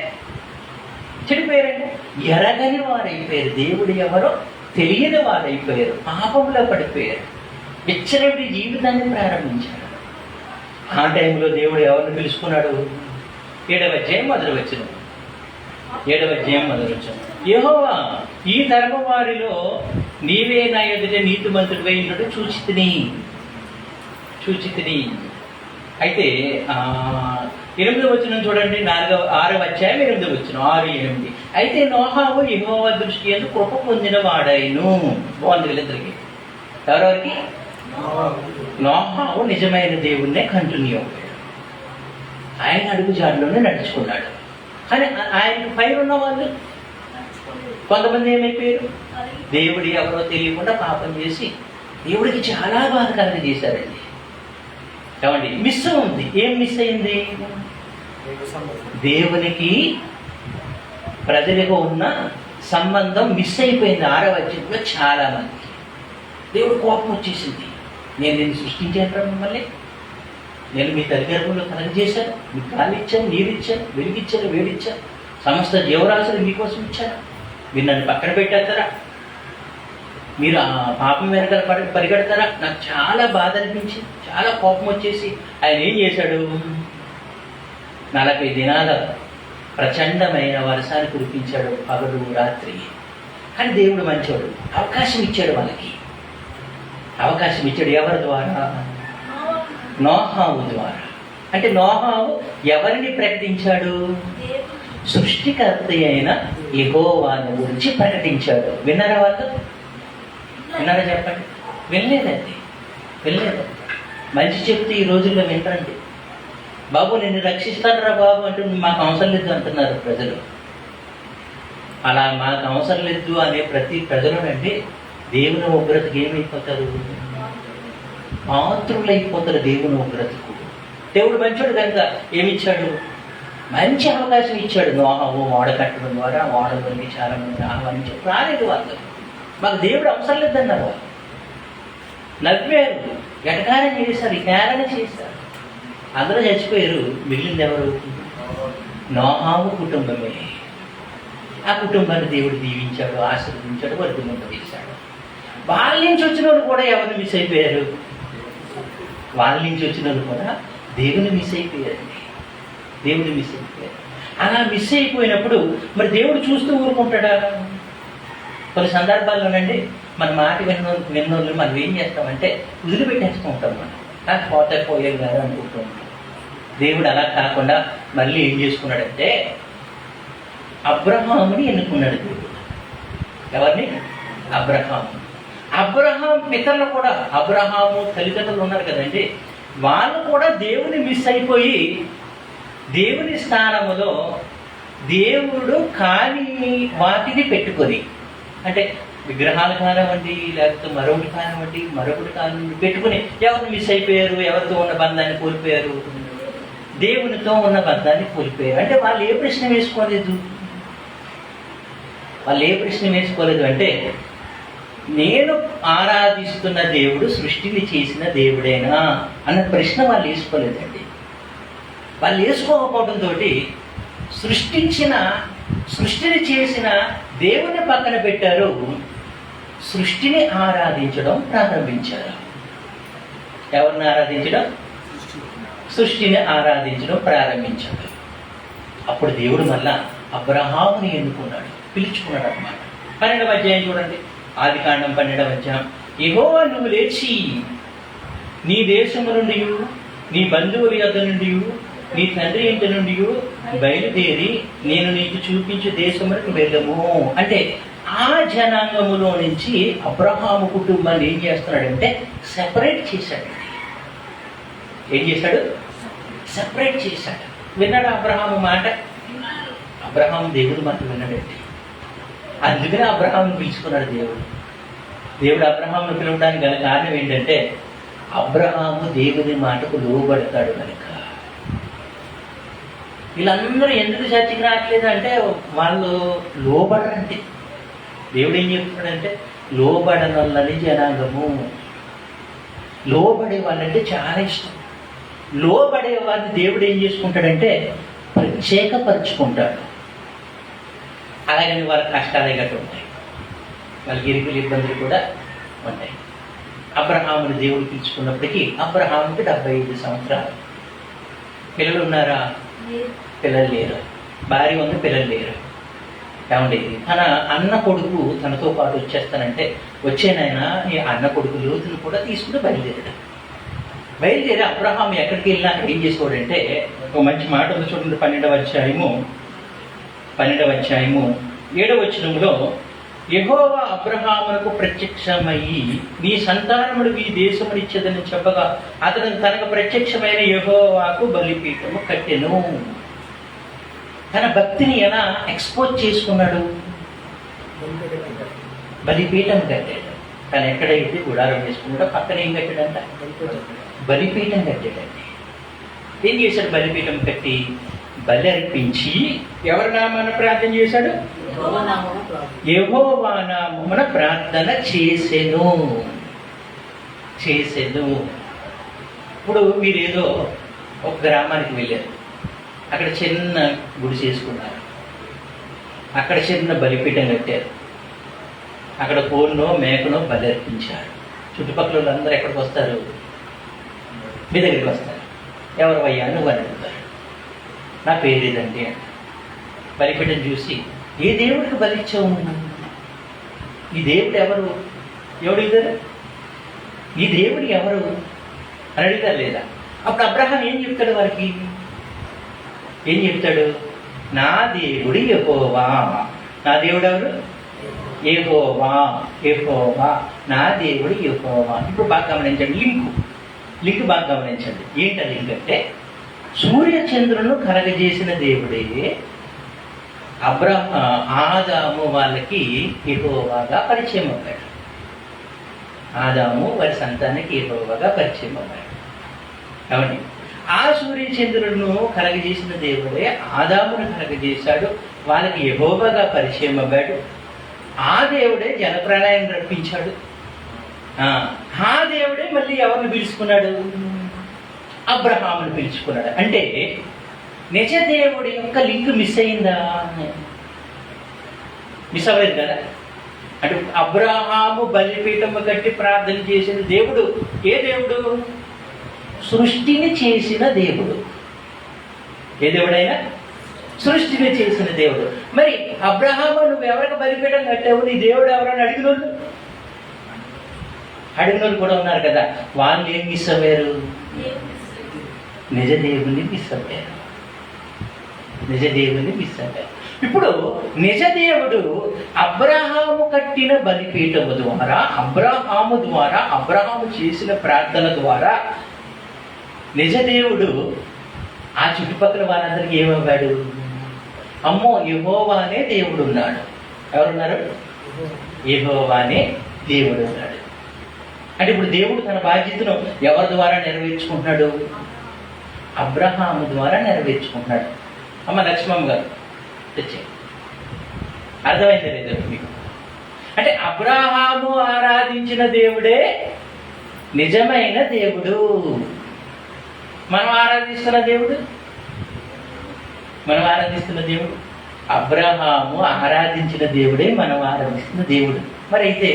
ఎరగని వారైపోయారు. దేవుడు ఎవరో తెలియని వారైపోయారు. పాపంలో పడిపోయారు. విచ్చలవిడి జీవితాన్ని ప్రారంభించారు. ఆ టైంలో దేవుడు ఎవరిని పిలుచుకున్నాడు? 7వ అధ్యాయం 1వ వచనం. యెహోవా ఈ తరము వారిలో నీవే నా ఎదుట నీతిమంతుడివై ఉన్నట్టు చూచితిని. అయితే 8వ వచనం చూడండి. 6వ అధ్యాయం 8వ వచనం. 6, 8. అయితే నోహావు యెహోవా దృష్టి యందు కృప పొందిన వాడైను. బాగుంది వీళ్ళిద్దరికి. ఎవరెవరికి? నోహావు నిజమైన దేవుణ్ణే కంటిన్యూ అయ్యాడు. ఆయన అడుగు జాడలోనే నడుచుకున్నాడు. కానీ ఆయనకు పైన ఉన్న వాళ్ళు కొంతమంది ఏమైపోయారు, దేవుడు ఎవరో తెలియకుండా పాపం చేసి దేవుడికి చాలా బాధ చేశారండి. ఏమండి, మిస్ ఉంది. ఏం మిస్ అయింది? దేవునికి ప్రజలకు ఉన్న సంబంధం మిస్ అయిపోయింది. 6వ అధ్యాయంలో చాలా మందికి దేవుడు కోపం వచ్చేసింది. నేను నిన్ను సృష్టించాను, మిమ్మల్ని నేను మీ తల్లిదండ్రులు కలగజేశాను, మీకు గాలి ఇచ్చాను, నీరు ఇచ్చాను, వెలిగిచ్చాను, వేడిచ్చాను, సమస్త జీవరాశులు మీకోసం ఇచ్చాను. మీరు నన్ను పక్కన పెట్టేస్తారా? మీరు ఆ పాపం వెనకాల పరిగెడతారా? నాకు చాలా బాధ అనిపించింది, చాలా కోపం వచ్చేసి ఆయన ఏం చేశాడు, 40 దినాల ప్రచండమైన వర్షాన్ని కురిపించాడు, పగలు రాత్రి. కానీ దేవుడు మంచోడు, అవకాశం ఇచ్చాడు వాళ్ళకి. అవకాశం ఇచ్చాడు ఎవరి ద్వారా? నోహావు ద్వారా. అంటే నోహావు ఎవరిని ప్రకటించాడు? సృష్టికర్త అయిన యెహోవాను గురించి ప్రకటించాడు. విన్నారా వాళ్ళు? విన్నారా చెప్పండి? వినలేదండి. మంచి చెప్తే ఈ రోజుల్లో వింటారండి. బాబు నిన్ను రక్షిస్తానరా బాబు అంటే మాకు అవసరం లేదు అంటున్నారు ప్రజలు. అలా మాకు అవసరం లేదు అనే ప్రతి ప్రజలునండి దేవుని ఉగ్రతకు ఏమైపోతారు? పాత్రులైపోతారు దేవుని ఉగ్రతకు. దేవుడు మంచోడు కనుక ఏమిచ్చాడు? మంచి అవకాశం ఇచ్చాడు. నోహవు ఓడ కట్టడం ద్వారా ఓడలోకి చాలా మంది ఆహ్వానించి రాలేదు వాళ్ళు. మాకు దేవుడు అవసరం లేదన్నారు వాళ్ళు. నవ్వారు, ఎటకారం చేశారు, హేళన చేశారు. అందరూ చచ్చిపోయారు. మిగిలింది ఎవరు? నోహావు కుటుంబమే. ఆ కుటుంబాన్ని దేవుడు దీవించాడు, ఆశీర్వదించాడు, వర్ధింపజేశాడు. వాళ్ళ నుంచి వచ్చిన వాళ్ళు కూడా ఎవరిని మిస్ అయిపోయారు? వాళ్ళ నుంచి వచ్చిన వాళ్ళు కూడా దేవుని మిస్ అయిపోయారండి. దేవుని మిస్ అయిపోయారు. అలా మిస్ అయిపోయినప్పుడు మరి దేవుడు చూస్తూ ఊరుకుంటాడా? కొన్ని సందర్భాల్లోనండి మన మాట విన్నోళ్ళు మనం ఏం చేస్తామంటే వదిలిపెట్టేస్తూ ఉంటాం. మనం పోయేది కాదు అనుకుంటూ ఉంటాం. దేవుడు అలా కాకుండా మళ్ళీ ఏం చేసుకున్నాడంటే అబ్రహాముని ఎన్నుకున్నాడు దేవుడు. ఎవరిని? అబ్రహాం పితరులు కూడా, అబ్రహాము తల్లిదండ్రులు ఉన్నారు కదండి, వాళ్ళు కూడా దేవుని మిస్ అయిపోయి దేవుని స్థానములో దేవుడు కాని వాటిని పెట్టుకొని, అంటే విగ్రహాలు కానివ్వండి, లేకపోతే మరొకటి కానివ్వండి పెట్టుకుని ఎవరిని మిస్ అయిపోయారు? ఎవరితో ఉన్న బంధాన్ని కోల్పోయారు? దేవునితో ఉన్న బంధాన్ని కోల్పోయారు. అంటే వాళ్ళు ఏ ప్రశ్న వేసుకోలేదు అంటే నేను ఆరాధిస్తున్న దేవుడు సృష్టిని చేసిన దేవుడేనా అన్న ప్రశ్న వాళ్ళు వేసుకోలేదండి. వాళ్ళు వేసుకోకపోవడంతో సృష్టిని చేసిన దేవుని పక్కన పెట్టారు, సృష్టిని ఆరాధించడం ప్రారంభించారు. ఎవరిని ఆరాధించడం? సృష్టిని ఆరాధించడం ప్రారంభించాడు. అప్పుడు దేవుడు మళ్ళా అబ్రహాముని ఎన్నుకున్నాడు, పిలుచుకున్నాడు అన్నమాట. 12వ అధ్యాయం చూడండి, ఆదికాండం 12వ అధ్యాయం. యెహోవా నువ్వు లేచి నీ దేశము నుండి, నీ బంధువుల యొద్ద నుండి, నీ తండ్రి ఇంటి నుండి బయలుదేరి నేను నీకు చూపించే దేశములకు వెళ్ళము అంటే ఆ జనాంగములో నుంచి అబ్రహాము కుటుంబాన్ని ఏం చేస్తున్నాడంటే సెపరేట్ చేశాడండి. ఏం చేశాడు? సెపరేట్ చేశాడు. విన్నాడు అబ్రహాము మాట? అబ్రహాము దేవుడి మాట విన్నాడండి. అందుకనే అబ్రహామును పిలుచుకున్నాడు దేవుడు అబ్రహామును పిలవడానికి గల కారణం ఏంటంటే అబ్రహాము దేవుని మాటకు లోబడతాడు కనుక. వీళ్ళందరూ ఎందుకు చర్చకి రావట్లేదు అంటే వాళ్ళు లోబడరంటే. దేవుడు ఏం చెప్తున్నాడంటే లోబడనొల్లని జనాంగము. లోబడే వాళ్ళంటే చాలా ఇష్టం. లోబడే వారిని దేవుడు ఏం చేసుకుంటాడంటే ప్రత్యేకపరుచుకుంటాడు. అలాగని వారి కష్టాలే గట్రా ఉంటాయి, వాళ్ళకి ఇరుకులు ఇబ్బందులు కూడా ఉంటాయి. అబ్రహాముని దేవుడు పిలుచుకున్నప్పటికీ అబ్రహాముకి 75 సంవత్సరాలు. పిల్లలు ఉన్నారా? పిల్లలు లేరు. భార్య ఉంది, పిల్లలు లేరు. ఏమండి, తన అన్న కొడుకు తనతో పాటు వచ్చేస్తానంటే వచ్చేనైనా ఈ అన్న కొడుకు లోతును కూడా తీసుకుని బయలుదేరి అబ్రహాం ఎక్కడికి వెళ్ళినా అక్కడ ఏం చేసుకోవాడంటే ఒక మంచి మాట ఉంది చూడండి. 12వ అధ్యాయము 7వ వచనంలో యెహోవా అబ్రహామునకు ప్రత్యక్షమయ్యి నీ సంతానముడు ఈ దేశమును ఇచ్చేదని చెప్పగా అతను తనకు ప్రత్యక్షమైన యెహోవాకు బలిపీఠము కట్టెను. తన భక్తిని ఎలా ఎక్స్పోజ్ చేసుకున్నాడు? బలిపీఠం కట్టాడు. తను ఎక్కడైతే గుడారం వేసుకున్నాడో పక్కన ఏం కట్టాడంట? బలిపీఠం కట్టాడండి. ఏం చేశాడు? బలిపీఠం కట్టి బలి అర్పించి ఎవరి నామాన ప్రార్థన చేశాడు? యెహోవా నామమున ప్రార్థన చేసెను. ఇప్పుడు మీరేదో ఒక గ్రామానికి వెళ్ళారు, అక్కడ చిన్న గుడి చేసుకున్నారు, అక్కడ చిన్న బలిపీఠం కట్టారు, అక్కడ కోడినో మేకనో బలి అర్పించారు. చుట్టుపక్కల వాళ్ళందరూ ఎక్కడికి వస్తారు? మీ దగ్గరికి వస్తారు. ఎవరు అయ్యా నువ్వు అని అడుగుతారు. నా పేరు ఏదండి అంట. బలిపీఠం చూసి ఏ దేవుడికి బలిచ్చావు? ఈ దేవుడు ఎవరు? ఎవడిగారు? ఈ దేవుడు ఎవరు అని అడుగుతారు లేదా? అప్పుడు అబ్రహాం ఏం చెప్తాడు వారికి? ఏం చెప్తాడు? నా దేవుడు యెహోవా. నా దేవుడు ఎవరు? యెహోవా. నా దేవుడు యెహోవా. ఇప్పుడు బాగా గమనించండి, లింక్ బాగా గమనించండి. ఏంట లింక్ అంటే, సూర్య చంద్రులను కలగజేసిన దేవుడే ఆదాము వాళ్ళకి యెహోవాగా పరిచయం అవ్వాడు. ఆదాము వారి సంతానానికి యెహోవాగా పరిచయం అవ్వాడు. ఏమండి? ఆ సూర్య చంద్రులను కలగజేసిన దేవుడే ఆదామును కలగజేశాడు, వాళ్ళకి యెహోవాగా పరిచయం అవ్వాడు. ఆ దేవుడే జలప్రళయాన్ని రప్పించాడు. ఆ దేవుడే మళ్ళీ ఎవరిని పిలుచుకున్నాడు? అబ్రహామును పిలుచుకున్నాడు. అంటే నిజ దేవుడి యొక్క లింక్ మిస్ అయిందా? మిస్ అవ్వలేదు కదా. అంటే అబ్రహాము బలిపీఠం కట్టి ప్రార్థన చేసిన దేవుడు ఏ దేవుడు? సృష్టిని చేసిన దేవుడు. ఏ దేవుడైనా సృష్టిని చేసిన దేవుడు. మరి అబ్రహాము నువ్వు ఎవరికి బలిపీఠం కట్టావు? నీ దేవుడు ఎవరని అడిగినోళ్ళు కూడా ఉన్నారు కదా. వాళ్ళు ఏం మిస్ అవ్వారు? నిజ దేవుని మిస్ అవ్వారు. ఇప్పుడు నిజ దేవుడు అబ్రహాము కట్టిన బలిపీఠము ద్వారా, అబ్రహాము చేసిన ప్రార్థన ద్వారా నిజ దేవుడు ఆ చుట్టుపక్కల వాళ్ళందరికీ ఏమవ్వాడు? అమ్మో, యెహోవానే దేవుడు ఉన్నాడు. ఎవరున్నారు? యెహోవానే దేవుడు ఉన్నాడు. అంటే ఇప్పుడు దేవుడు తన బాధ్యతను ఎవరి ద్వారా నెరవేర్చుకుంటున్నాడు? అబ్రహాము ద్వారా నెరవేర్చుకుంటున్నాడు. అమ్మ లక్ష్మమ్మ గారు తెచ్చే అర్థమైంది లేదు మీకు? అంటే అబ్రహాము ఆరాధించిన దేవుడే నిజమైన దేవుడు. మనం ఆరాధిస్తున్న దేవుడు అబ్రహాము ఆరాధించిన దేవుడే మనం ఆరాధిస్తున్న దేవుడు. మరి అయితే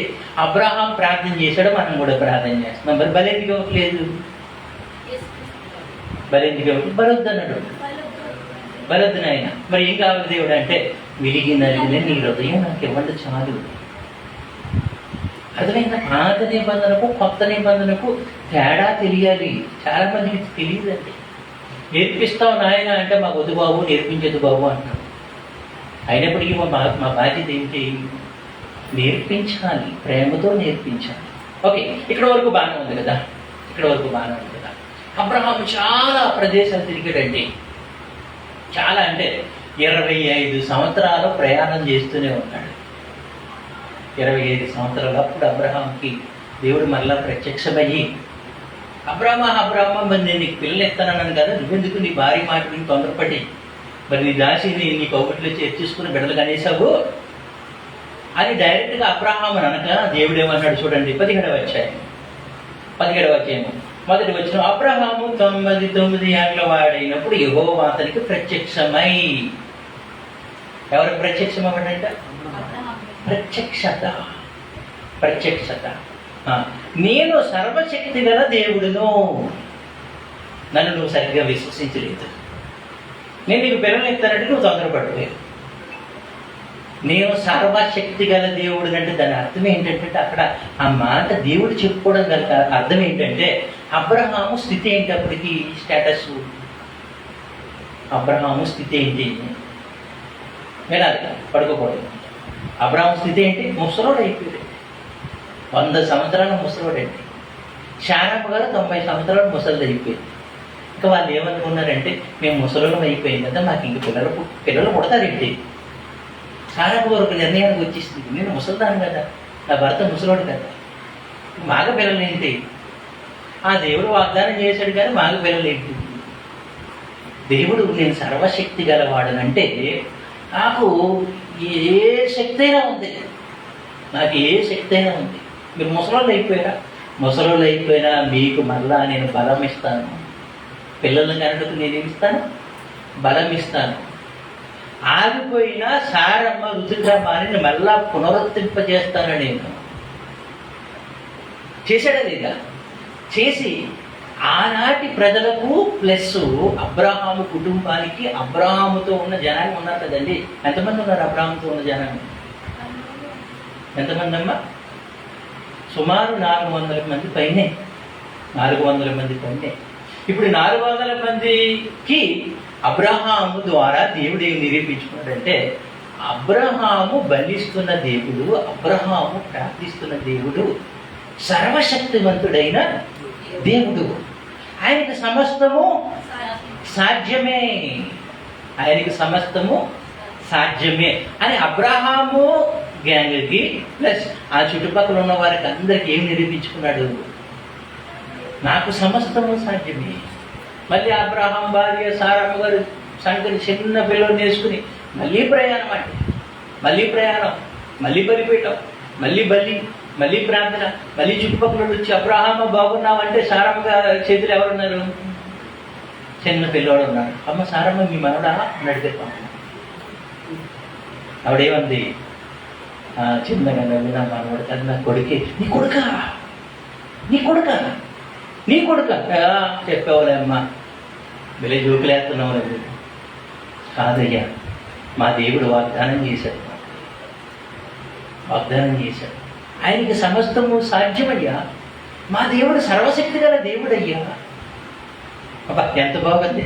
అబ్రహాం ప్రార్థన చేశాడు, మనం కూడా ప్రార్థన చేస్తున్నాం. మరి బలెందుకు ఇవ్వట్లేదు? బలొద్దు నాయన. మరి ఏం కావాలి దేవుడు అంటే, విరిగి నలిగిన నీ హృదయం నాకు ఇవ్వండి చాలు. అర్థమైందా? పాత నిబంధనకు కొత్త నిబంధనకు తేడా తెలియాలి. చాలా మందికి తెలియదండి. నేర్పిస్తావు నాయన అంటే మాకు వద్దు బాబు, నేర్పించదు బాబు అంటారు. అయినప్పటికీ మా బాధ్యత ఏంటి? నేర్పించాలి, ప్రేమతో నేర్పించాలి. ఓకే, ఇక్కడ వరకు బాగానే ఉంది కదా. అబ్రహాము చాలా ప్రదేశాలు తిరిగాడండి. చాలా అంటే 25 సంవత్సరాలు ప్రయాణం చేస్తూనే ఉన్నాడు. 25 సంవత్సరాలు. అప్పుడు అబ్రహాంకి దేవుడు మళ్ళా ప్రత్యక్షమయ్యి, అబ్రహ్మ మరి నేను నీకు పిల్లలు ఎత్తానన్నాను కదా, నువ్వెందుకు నీ భార్య మాట విని తొందరపడి మరి నీ దాసిని నీ కౌగిట్లో చేర్చేసుకుని బిడ్డలు కనేసావు అని డైరెక్ట్గా అబ్రహాము అనక దేవుడు ఏమన్నాడు చూడండి. 17వ అధ్యాయం మొదటి వచ్చిన అబ్రహాము 99 ఏళ్ల వాడైనప్పుడు యెహోవా అతనికి ప్రత్యక్షమై. ఎవరికి ప్రత్యక్షం అవ్వడంట? ప్రత్యక్షత. నేను సర్వశక్తి గల దేవుడును. నన్ను నువ్వు సరిగ్గా విశ్వసించలేదు. నేను నీకు పిల్లలు ఎత్తానంటే నువ్వు తొందరపడలేదు. నేను సర్వశక్తి గల దేవుడు అంటే దాని అర్థం ఏంటంటే, అక్కడ ఆ మాట దేవుడు చెప్పుకోవడం గల అర్థం ఏంటంటే, అబ్రహాము స్థితి ఏంటి? అప్పటికి స్టేటస్ అబ్రహాము స్థితి ఏంటి? వినాలి, పడుకోకూడదు. అబ్రహాము స్థితి ఏంటి? ముసలోడు అయిపోయాడు. 100 సంవత్సరాల ముసలోడండి. శారమ్మ గారు 90 సంవత్సరాలు ముసలిది అయిపోయింది. ఇంకా వాళ్ళు ఏమనుకున్నారంటే, మేము ముసలోళ్ళం అయిపోయింది కదా, మాకు ఇంక పిల్లలు పుడతారేంటి? సారమ్మ గారు ఒక నిర్ణయానికి వచ్చేసింది, నేను ముసలిదాను కదా, నా భర్త ముసలోడు కదా, మాగ పిల్లలేంటి? ఆ దేవుడు వాగ్దానం చేశాడు కానీ మాగ పిల్లలేంటి? దేవుడు నేను సర్వశక్తి గలవాడనంటే నాకు ఏ శక్తి అయినా ఉంది, నాకు ఏ శక్తి అయినా ఉంది. మీరు ముసలోళ్ళు అయిపోయినా మీకు మళ్ళా నేను బలం ఇస్తాను. పిల్లలను కనుక నేనేమిస్తాను? బలం ఇస్తాను. ఆగిపోయినా సారమ్మ రుద్రమాని మళ్ళా పునరుద్ధరింపజేస్తాను. నేను చేశాడా లేదా? చేసి ఆనాటి ప్రజలకు ప్లస్ అబ్రహాము కుటుంబానికి, అబ్రహాముతో ఉన్న జనాన్ని ఉన్నారు కదండి. ఎంతమంది ఉన్నారు అబ్రహాముతో ఉన్న జనాన్ని? ఎంతమంది అమ్మా? సుమారు 400 మంది పైనే. 400 మంది పైనే. ఇప్పుడు 400 మందికి అబ్రహాము ద్వారా దేవుడు ఏం నిరూపించుకున్నాడంటే, అబ్రహాము బలిస్తున్న దేవుడు, అబ్రహాము ప్రార్థిస్తున్న దేవుడు సర్వశక్తివంతుడైన దేవుడు. ఆయనకి సమస్తము సాధ్యమే, ఆయనకి సమస్తము సాధ్యమే అని అబ్రహాము గ్యాంగ్కి ప్లస్ ఆ చుట్టుపక్కల ఉన్న వారికి అందరికి ఏం నిరూపించుకున్నాడు? నాకు సమస్తము సాధ్యమే. మళ్ళీ అబ్రహాం భార్య సారమ్మ గారు సంకరి చిన్న పిల్లలు వేసుకుని మళ్ళీ ప్రయాణం అంటే మళ్ళీ ప్రయాణం, మళ్ళీ బలిపీఠం, మళ్ళీ ప్రార్థన, మళ్ళీ చుట్టుపక్కల వచ్చి అబ్రహామ బాగున్నావంటే సారమ్మ గారి చేతులు ఎవరున్నారు? చిన్న పిల్లవాడు ఉన్నాడు. అమ్మ సారమ్మ మీ మనవడా అని అడిగారు. ఆవిడేమంది? చిన్నగా నవ్వి నా మనవాడు కాదు, నా కొడుకే. నీ కొడుక చెప్పేవాళ్ళే అమ్మ, వీళ్ళ జోకులేస్తున్నావు లేదు. కాదయ్యా, మా దేవుడు వాగ్దానం చేశాడు. ఆయనకి సమస్తము సాధ్యమయ్యా. మా దేవుడు సర్వశక్తి గల దేవుడయ్యా. అబ్బా ఎంత బాగుంది,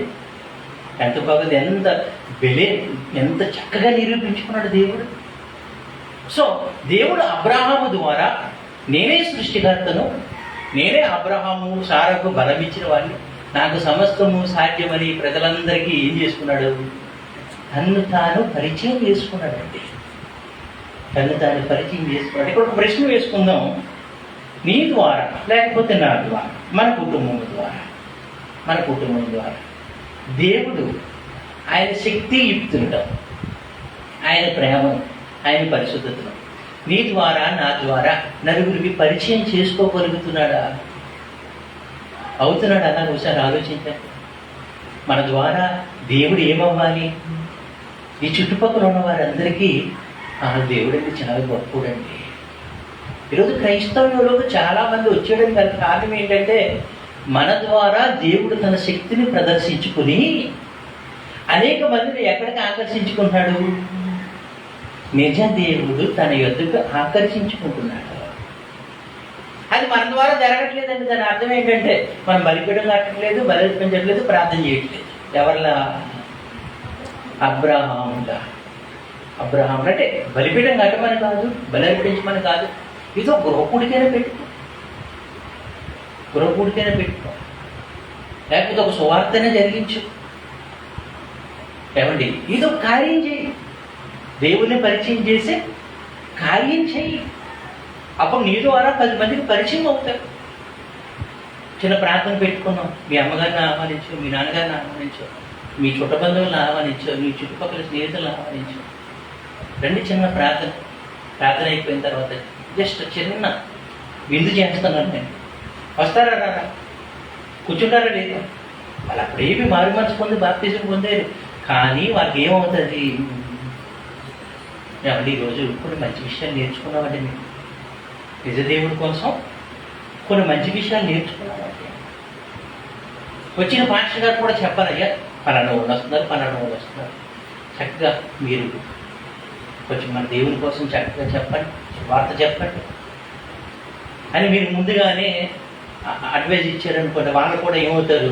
ఎంత చక్కగా నిరూపించుకున్నాడు దేవుడు. సో దేవుడు అబ్రహాము ద్వారా నేనే సృష్టికర్తను, నేనే అబ్రహాము సారకు బలం ఇచ్చిన వాడిని, నాకు సమస్తము సాధ్యమని ప్రజలందరికీ ఏం చేసుకున్నాడు? తన్ను తాను పరిచయం చేసుకున్నాడండి. ఇక్కడ ఒక ప్రశ్న వేసుకుందాం. నీ ద్వారా లేకపోతే నా ద్వారా, మన కుటుంబం ద్వారా దేవుడు ఆయన శక్తియుక్తులను, ఆయన ప్రేమను, ఆయన పరిశుద్ధతను నీ ద్వారా నా ద్వారా నలుగురికి పరిచయం చేసుకోగలుగుతున్నాడా? అవుతున్నాడు? అలా ఒకసారి ఆలోచించండి. మన ద్వారా దేవుడు ఏమవ్వాలి? ఈ చుట్టుపక్కల ఉన్న వారందరికీ దేవుడు అంటే చాలా గొప్పడండి. ఈరోజు క్రైస్తవులకు చాలా మంది వచ్చేయడానికి గల కారణం ఏంటంటే, మన ద్వారా దేవుడు తన శక్తిని ప్రదర్శించుకుని అనేక మందిని ఎక్కడికి ఆకర్షించుకుంటున్నాడు? నిజ దేవుడు తన యొద్దకు ఆకర్షించుకుంటున్నాడు. అది మన ద్వారా జరగట్లేదండి. దాని అర్థం ఏంటంటే, మనం బలిపీఠం కట్టట్లేదు, బలి అర్పించట్లేదు, ప్రార్థన చేయట్లేదు. ఎవరిలా? అబ్రహాం అంటే బలిపీఠం కట్టమని కాదు, బలి అర్పించమని కాదు. ఇదో గృహకూడికైనా పెట్టుకో, లేకపోతే ఒక సువార్తనే జరిగించు. ఏమండి, ఇదో కార్యం చేయి, దేవుని పరిచయం చేసే కార్యం చెయ్యి. అప్పుడు నీ ద్వారా 10 మందికి పరిచయం అవుతారు. చిన్న ప్రార్థన పెట్టుకున్నాం, మీ అమ్మగారిని ఆహ్వానించు, మీ నాన్నగారిని ఆహ్వానించు, మీ చుట్టబంధువులను ఆహ్వానించు, మీ చుట్టుపక్కల స్నేహితులను ఆహ్వానించు. రండి, చిన్న ప్రార్థన అయిపోయిన తర్వాత జస్ట్ చిన్న విందు చేస్తున్నాను నేను. వస్తారా? రారా? కూర్చుంటారా? లేదా? వాళ్ళు అప్పుడేమి మారు మనసు పొంది బాప్తిజం పొందారు. కానీ వాళ్ళకి ఏమవుతుంది? ఏమండి, ఈరోజు కొన్ని మంచి విషయాలు నేర్చుకున్నామండి. మేము నిజదేవుడి కోసం కొన్ని మంచి విషయాలు నేర్చుకున్నామండి. వచ్చిన పాస్టర్ గారు కూడా చెప్పాలయ్యా, పలానా వాళ్ళు వస్తున్నారు, చక్కగా మీరు కొంచెం మన దేవుని కోసం చక్కగా చెప్పండి, వార్త చెప్పండి అని మీరు ముందుగానే అడ్వైజ్ ఇచ్చారనుకోండి. వాళ్ళు కూడా ఏమవుతారు?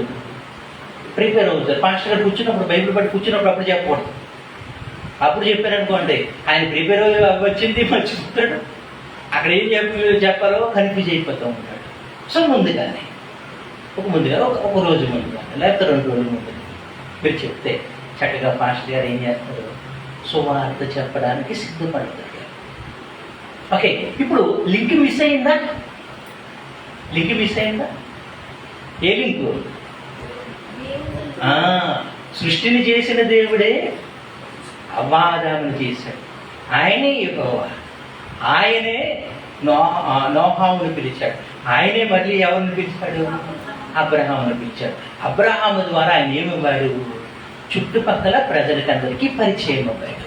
ప్రిపేర్ అవుతారు. పాస్టర్ గారు కూర్చున్నప్పుడు, బైబిల్ పట్టి కూర్చున్నప్పుడు అప్పుడు చెప్పకూడదు. అప్పుడు చెప్పారనుకోండి, ఆయన ప్రిపేర్ వచ్చింది మర్చిపోతాడు, అక్కడ ఏం చెప్పాలో కన్ఫ్యూజ్ అయిపోతూ ఉంటాడు. సో ముందుగానే ఒక రోజు ముందుగానే లేకపోతే 2 రోజుల ముందుగా మీరు చెప్తే చక్కగా పాస్టర్ గారు ఏం చేస్తారు? సువార్త చెప్పడానికి సిద్ధపడతాడు. ఓకే, ఇప్పుడు లింక్ మిస్ అయిందా? లింక్ మిస్ అయిందా? ఏ లింకు? సృష్టిని చేసిన దేవుడే అవ్వాదామును చేశాడు. ఆయనే యెహోవా, ఆయనే నోహామును పిలిచాడు. ఆయనే మళ్ళీ ఎవరిని పిలిచాడు? అబ్రహామును పిలిచాడు. అబ్రహాము ద్వారా ఆయన ఏమివ్వాడు? చుట్టుపక్కల ప్రజలకందరికీ పరిచయం అవ్వాడు.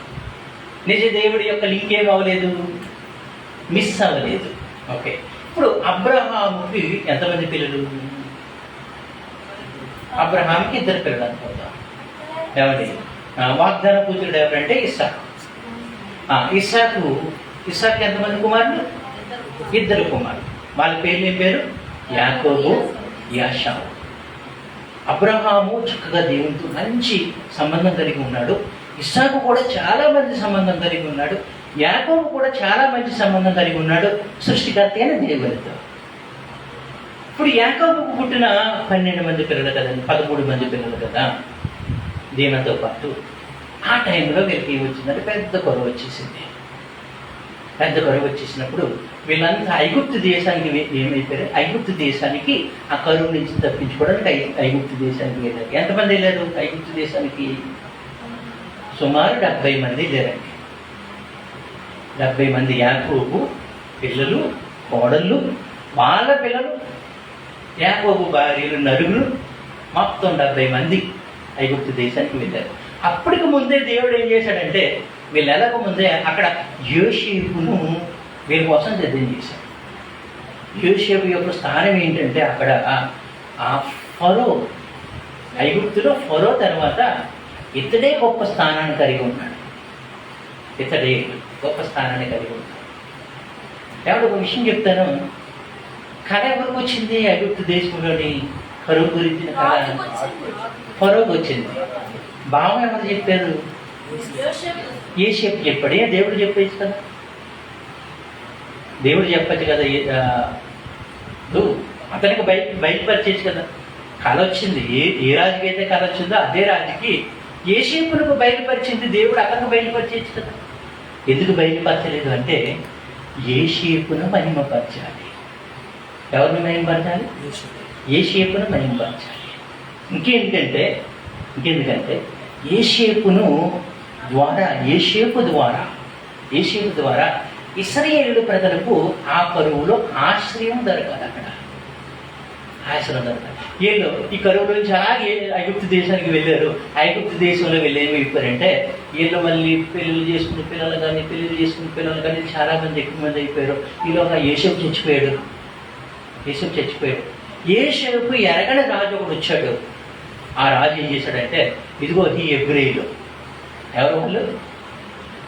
నిజ దేవుడి యొక్క లింక్ ఏం అవ్వలేదు, మిస్ అవ్వలేదు. ఓకే, ఇప్పుడు అబ్రహాముకి ఎంతమంది పిల్లలు? అబ్రహాంకి 2 పిల్లలు అనుకుందాం. ఎవరి వాగ్దాన పుత్రుడు ఎవరంటే ఇస్సాకు. ఇస్సాకు ఎంతమంది కుమారులు? 2 కుమారులు. వాళ్ళ పేర్లు ఏం పేరు? యాకోబు, యాషావు. అబ్రహాము చక్కగా దేవునితో మంచి సంబంధం కలిగి ఉన్నాడు. ఇస్సాకు కూడా చాలా మంచి సంబంధం కలిగి ఉన్నాడు. యాకోబు కూడా చాలా మంచి సంబంధం కలిగి ఉన్నాడు సృష్టికర్త అయిన దేవునితో. ఇప్పుడు యాకోబుకు పుట్టిన 12 మంది పిల్లలు కదండి, 13 మంది పిల్లలు కదా దీనితో పాటు. ఆ టైంలో వీళ్ళకి ఏమొచ్చిందంటే పెద్ద కొరవ వచ్చేసింది. పెద్ద కొరవ వచ్చేసినప్పుడు వీళ్ళంతా ఐగుప్తు దేశానికి ఏమైపోయారు? ఐగుప్తు దేశానికి ఆ కరువు నుంచి తప్పించుకోవడానికి ఐగుప్తు దేశానికి వెళ్ళారు. ఎంతమంది వెళ్ళారు ఐగుప్తు దేశానికి? సుమారు 70 మంది వెళ్ళారండి. 70 మంది యాకోబు పిల్లలు, కోడళ్ళు, వాళ్ళ పిల్లలు, యాకోబు భార్యలు నలుగురు, మొత్తం 70 మంది ఐగుప్తు దేశానికి వెళ్ళారు. అప్పటికి ముందే దేవుడు ఏం చేశాడంటే వీళ్ళు వెళ్ళక ముందే అక్కడ యోసేపును వీళ్ళ కోసం సిద్ధం చేశాడు. యోసేపు యొక్క స్థానం ఏంటంటే అక్కడ ఆ ఫరో, ఐగుప్తులో ఫరో తర్వాత ఇతడే గొప్ప స్థానాన్ని కలిగి ఉన్నాడు. ఇతడే గొప్ప స్థానాన్ని కలిగి ఉన్నాడు. ఎవరు ఒక విషయం చెప్తాను. కళ ఎవరికి వచ్చింది? ఐగుప్తు దేశంలోని కరువు గురించిన కళ ఫరోకి వచ్చింది. భావం ఎవరు చెప్పారు? యోసేపు చెప్పాడు. దేవుడు చెప్పేసి కదా, దేవుడు చెప్పచ్చు కదా, అతనికి బయటపరిచేసి కదా. కళ వచ్చింది. ఏ రాజుకి అయితే కళ వచ్చిందో అదే రాజుకి యోసేపునకు బయలుపరిచింది దేవుడు. అతనికి బయలుపరిచేసి కదా. ఎందుకు బయలుపరచలేదు అంటే యోసేపును మహిమపరచాలి. ఎవరిని మహిమపరచాలి? యోసేపును మహిమపరచాలి. ఇంకెందుకంటే యోసేపు ద్వారా ఇశ్రాయేలు ప్రజలకు ఆ కరువులో ఆశ్రయం దొరకాలి. అక్కడ ఆశ్రయం దొరకాలి. వీళ్ళు ఈ కరువులో నుంచి అలాగే ఐగుప్తు దేశానికి వెళ్ళారు. ఐగుప్తు దేశంలో వెళ్ళి ఏమైపోయారంటే వీళ్ళు మళ్ళీ పెళ్ళిళ్ళు చేసుకున్న పిల్లలు కానీ చాలా మంది ఎక్కువ మంది అయిపోయారు. ఈలోగా యోసేపు చచ్చిపోయాడు. యోసేపు ఎరగని రాజు ఒకడు వచ్చాడు. ఆ రాజు ఏం చేశాడంటే ఇదిగో ఈ హెబ్రీలు, ఎవరు వాళ్ళు?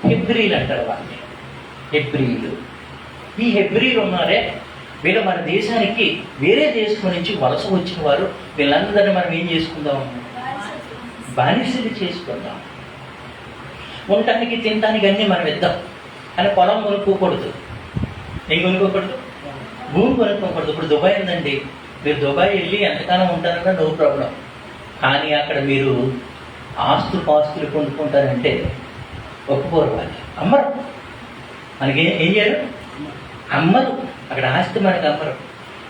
హెబ్రీలు అంటారు వాళ్ళని. ఈ హెబ్రీలు ఉన్నారే, వీళ్ళు మన దేశానికి వేరే దేశం నుంచి వలస వచ్చిన వారు. వీళ్ళందరినీ మనం ఏం చేసుకుందాం? బానిసలు చేసుకుందాం. ఉండటానికి తినడానికి అన్నీ మనం ఇద్దాం. కానీ పొలం కొనుక్కోకూడదు. ఏం కొనుక్కోకూడదు? భూమి కొనుక్కోకూడదు. ఇప్పుడు దుబాయ్ ఉందండి, మీరు దుబాయ్ వెళ్ళి ఎంతకాలం ఉంటారన్నా నో ప్రాబ్లం. కానీ అక్కడ మీరు పాస్తులు కొనుక్కుంటారంటే ఒప్పుకోరు. వాళ్ళు అమ్మరు. మనకి ఏం చేయరు? అమ్మరు. అక్కడ ఆస్తి మనకు అమ్మరు.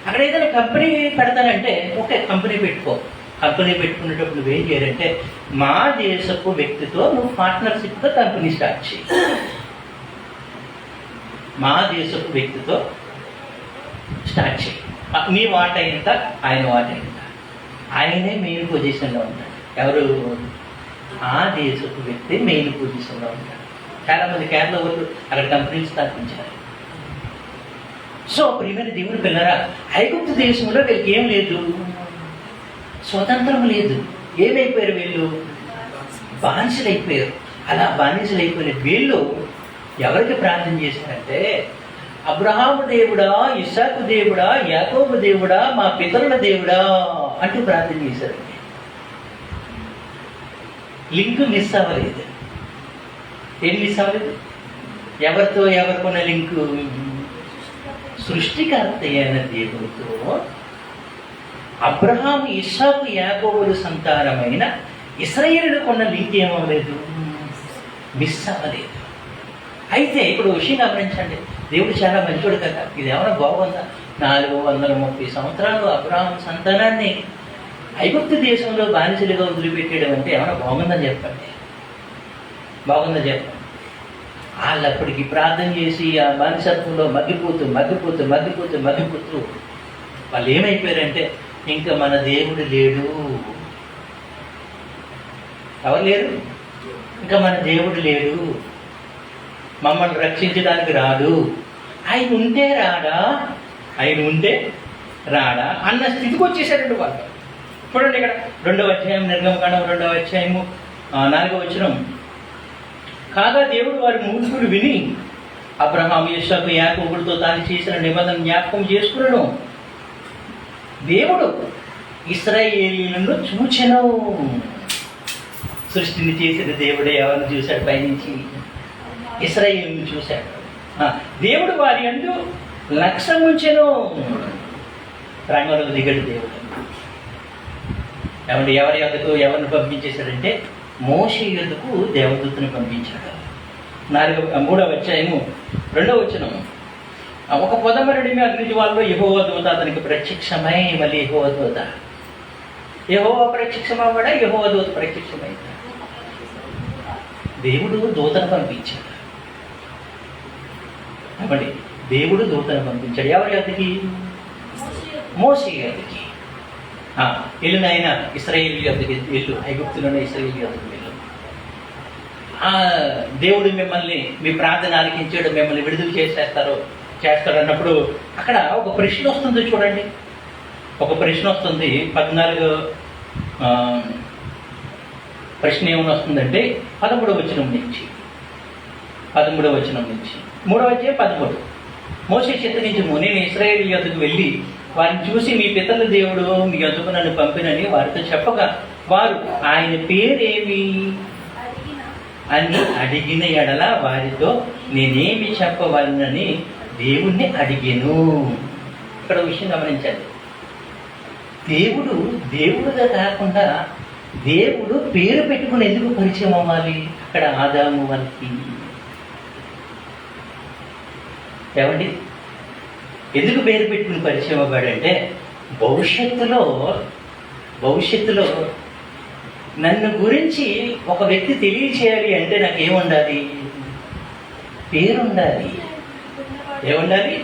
అక్కడ ఏదైనా కంపెనీ పెడతానంటే ఓకే, కంపెనీ పెట్టుకో. కంపెనీ పెట్టుకునేటప్పుడు నువ్వేం చేయాలంటే మా దేశపు వ్యక్తితో నువ్వు పార్ట్నర్షిప్తో కంపెనీ స్టార్ట్ చేయి. మా దేశపు వ్యక్తితో స్టార్ట్ చేయి. నీ వాట ఎంత, ఆయన వాట ఎంత. ఆయనే మెయిన్ పొజిషన్లో ఉంటాడు. ఎవరు? ఆ దేశపు వ్యక్తి మెయిన్ పొజిషన్లో ఉంటాడు. చాలామంది కేరళ వాళ్ళు అక్కడ కంపెనీలు స్థాపించారు. సో ప్రియమైన దేవుని పిల్లరా, ఐగుప్తు దేశంలో వీళ్ళకి ఏం లేదు, స్వతంత్రం లేదు. ఏమైపోయారు వీళ్ళు? బానిసలు అయిపోయారు. అలా బానిసలు అయిపోయిన వీళ్ళు ఎవరికి ప్రార్థన చేశారంటే అబ్రహాము దేవుడా, ఇస్సాకు దేవుడా, యాకోబు దేవుడా, మా పితరుల దేవుడా అంటూ ప్రార్థన చేశారండి. లింక్ మిస్ అవ్వలేదు. ఏం మిస్ అవ్వలేదు? ఎవరికున్న లింకు? సృష్టికర్త అయిన దేవుడితో అబ్రహాము, ఇస్సాకు, యాకోబుల సంతానమైన ఇశ్రాయేలుకు ఉన్న లింక్ ఏమవ్వలేదు? మిస్ అవ్వలేదు. అయితే ఇప్పుడు విషయం గమనించండి, దేవుడు చాలా మంచోడు కదా. ఇది ఏమైనా బాగుందా? 430 సంవత్సరాలు అబ్రహాం సంతానాన్ని ఐగుప్తు దేశంలో బానిసలుగా వదిలిపెట్టడం అంటే ఏమైనా బాగుందని చెప్పండి. బాగుందని చెప్పండి. వాళ్ళు అప్పటికి ప్రార్థన చేసి ఆ బానిసత్వంలో మగ్గిపోతూ వాళ్ళు ఏమైపోయారంటే, ఇంకా మన దేవుడు లేడు. ఎవరు లేరు? ఇంకా మన దేవుడు లేడు, మమ్మల్ని రక్షించడానికి రాడు, ఆయన ఉంటే రాడా అన్న స్థితికి వచ్చేసారండి వాళ్ళు. చూడండి ఇక్కడ 2వ అధ్యాయం, నిర్గమకాండం 2వ అధ్యాయము 4వ వచనం. కాగా దేవుడు వారి మూర్ఖుడు విని అబ్రహాము, ఇస్సాకు, యాకోబులతో తాను చేసిన నిబంధన జ్ఞాపకం చేసుకున్నాను. దేవుడు ఇశ్రాయేలీయులను చూచెను. సృష్టిని చేసిన దేవుడే ఎవరిని చూశాడు? పైనుంచి ఇశ్రాయేలును చూశాడు. దేవుడు వారి యందు లక్ష్యం ఉంచెను. రంగంలోకి దిగడు దేవుడు. ఏమంటే ఎవరి యొద్దకు ఎవరిని పంపించేశాడంటే మోషే యొద్దకు దేవదూతను పంపించాడు. 3వ అధ్యాయము 2వ వచనం. ఒక పొదమరుడిమి అగ్నిజ్వాలలో యెహోవా దూత అతనికి ప్రత్యక్షమై, మళ్ళీ యెహోవా దూత, యెహోవా ప్రత్యక్షమవ్వడా, యెహోవా దూత ప్రత్యక్షమైందా? దేవుడు దూతను పంపించాడు. కాబట్టి దేవుడు దూతను పంపించాడు. ఎవరి యొద్దకి? మోషే యొద్దకి. వెళ్ళు నాయన, ఇశ్రాయేలు యొద్దకి వెళ్ళు, ఐగుప్తులోనే ఇశ్రాయేలు యొద్దకు వెళ్ళు. దేవుడు మిమ్మల్ని, మీ ప్రార్థన ఆలకించాడు, మిమ్మల్ని విడుదల చేస్తాడు అన్నప్పుడు అక్కడ ఒక ప్రశ్న వస్తుంది. చూడండి, ఒక ప్రశ్న వస్తుంది. 14 ప్రశ్న ఏమైనా వస్తుందంటే 13వ వచనం నుంచి 3వ అధ్యాయం 13. మోషే చిత్తగించుము, నేను ఇశ్రాయేలు యొద్దకు వెళ్ళి వారిని చూసి మీ పితరుల దేవుడు మీ యొద్దకు నన్ను పంపినని వారితో చెప్పగా, వారు ఆయన పేరేమి అని అడిగిన ఎడల వారితో నేనేమి చెప్పవలనని దేవుణ్ణి అడిగాను. ఇక్కడ విషయం గమనించండి, దేవుడుగా కాకుండా దేవుడు పేరు పెట్టుకుని ఎందుకు పరిచయం అవ్వాలి? అక్కడ ఆదాము వాళ్ళకి ఏమండి ఎందుకు పేరు పెట్టుకుని పరిచయం అవ్వాడంటే, భవిష్యత్తులో నన్ను గురించి ఒక వ్యక్తి తెలియచేయాలి అంటే నాకు ఏముండాలి? పేరుండాలి. ఏముండాలి?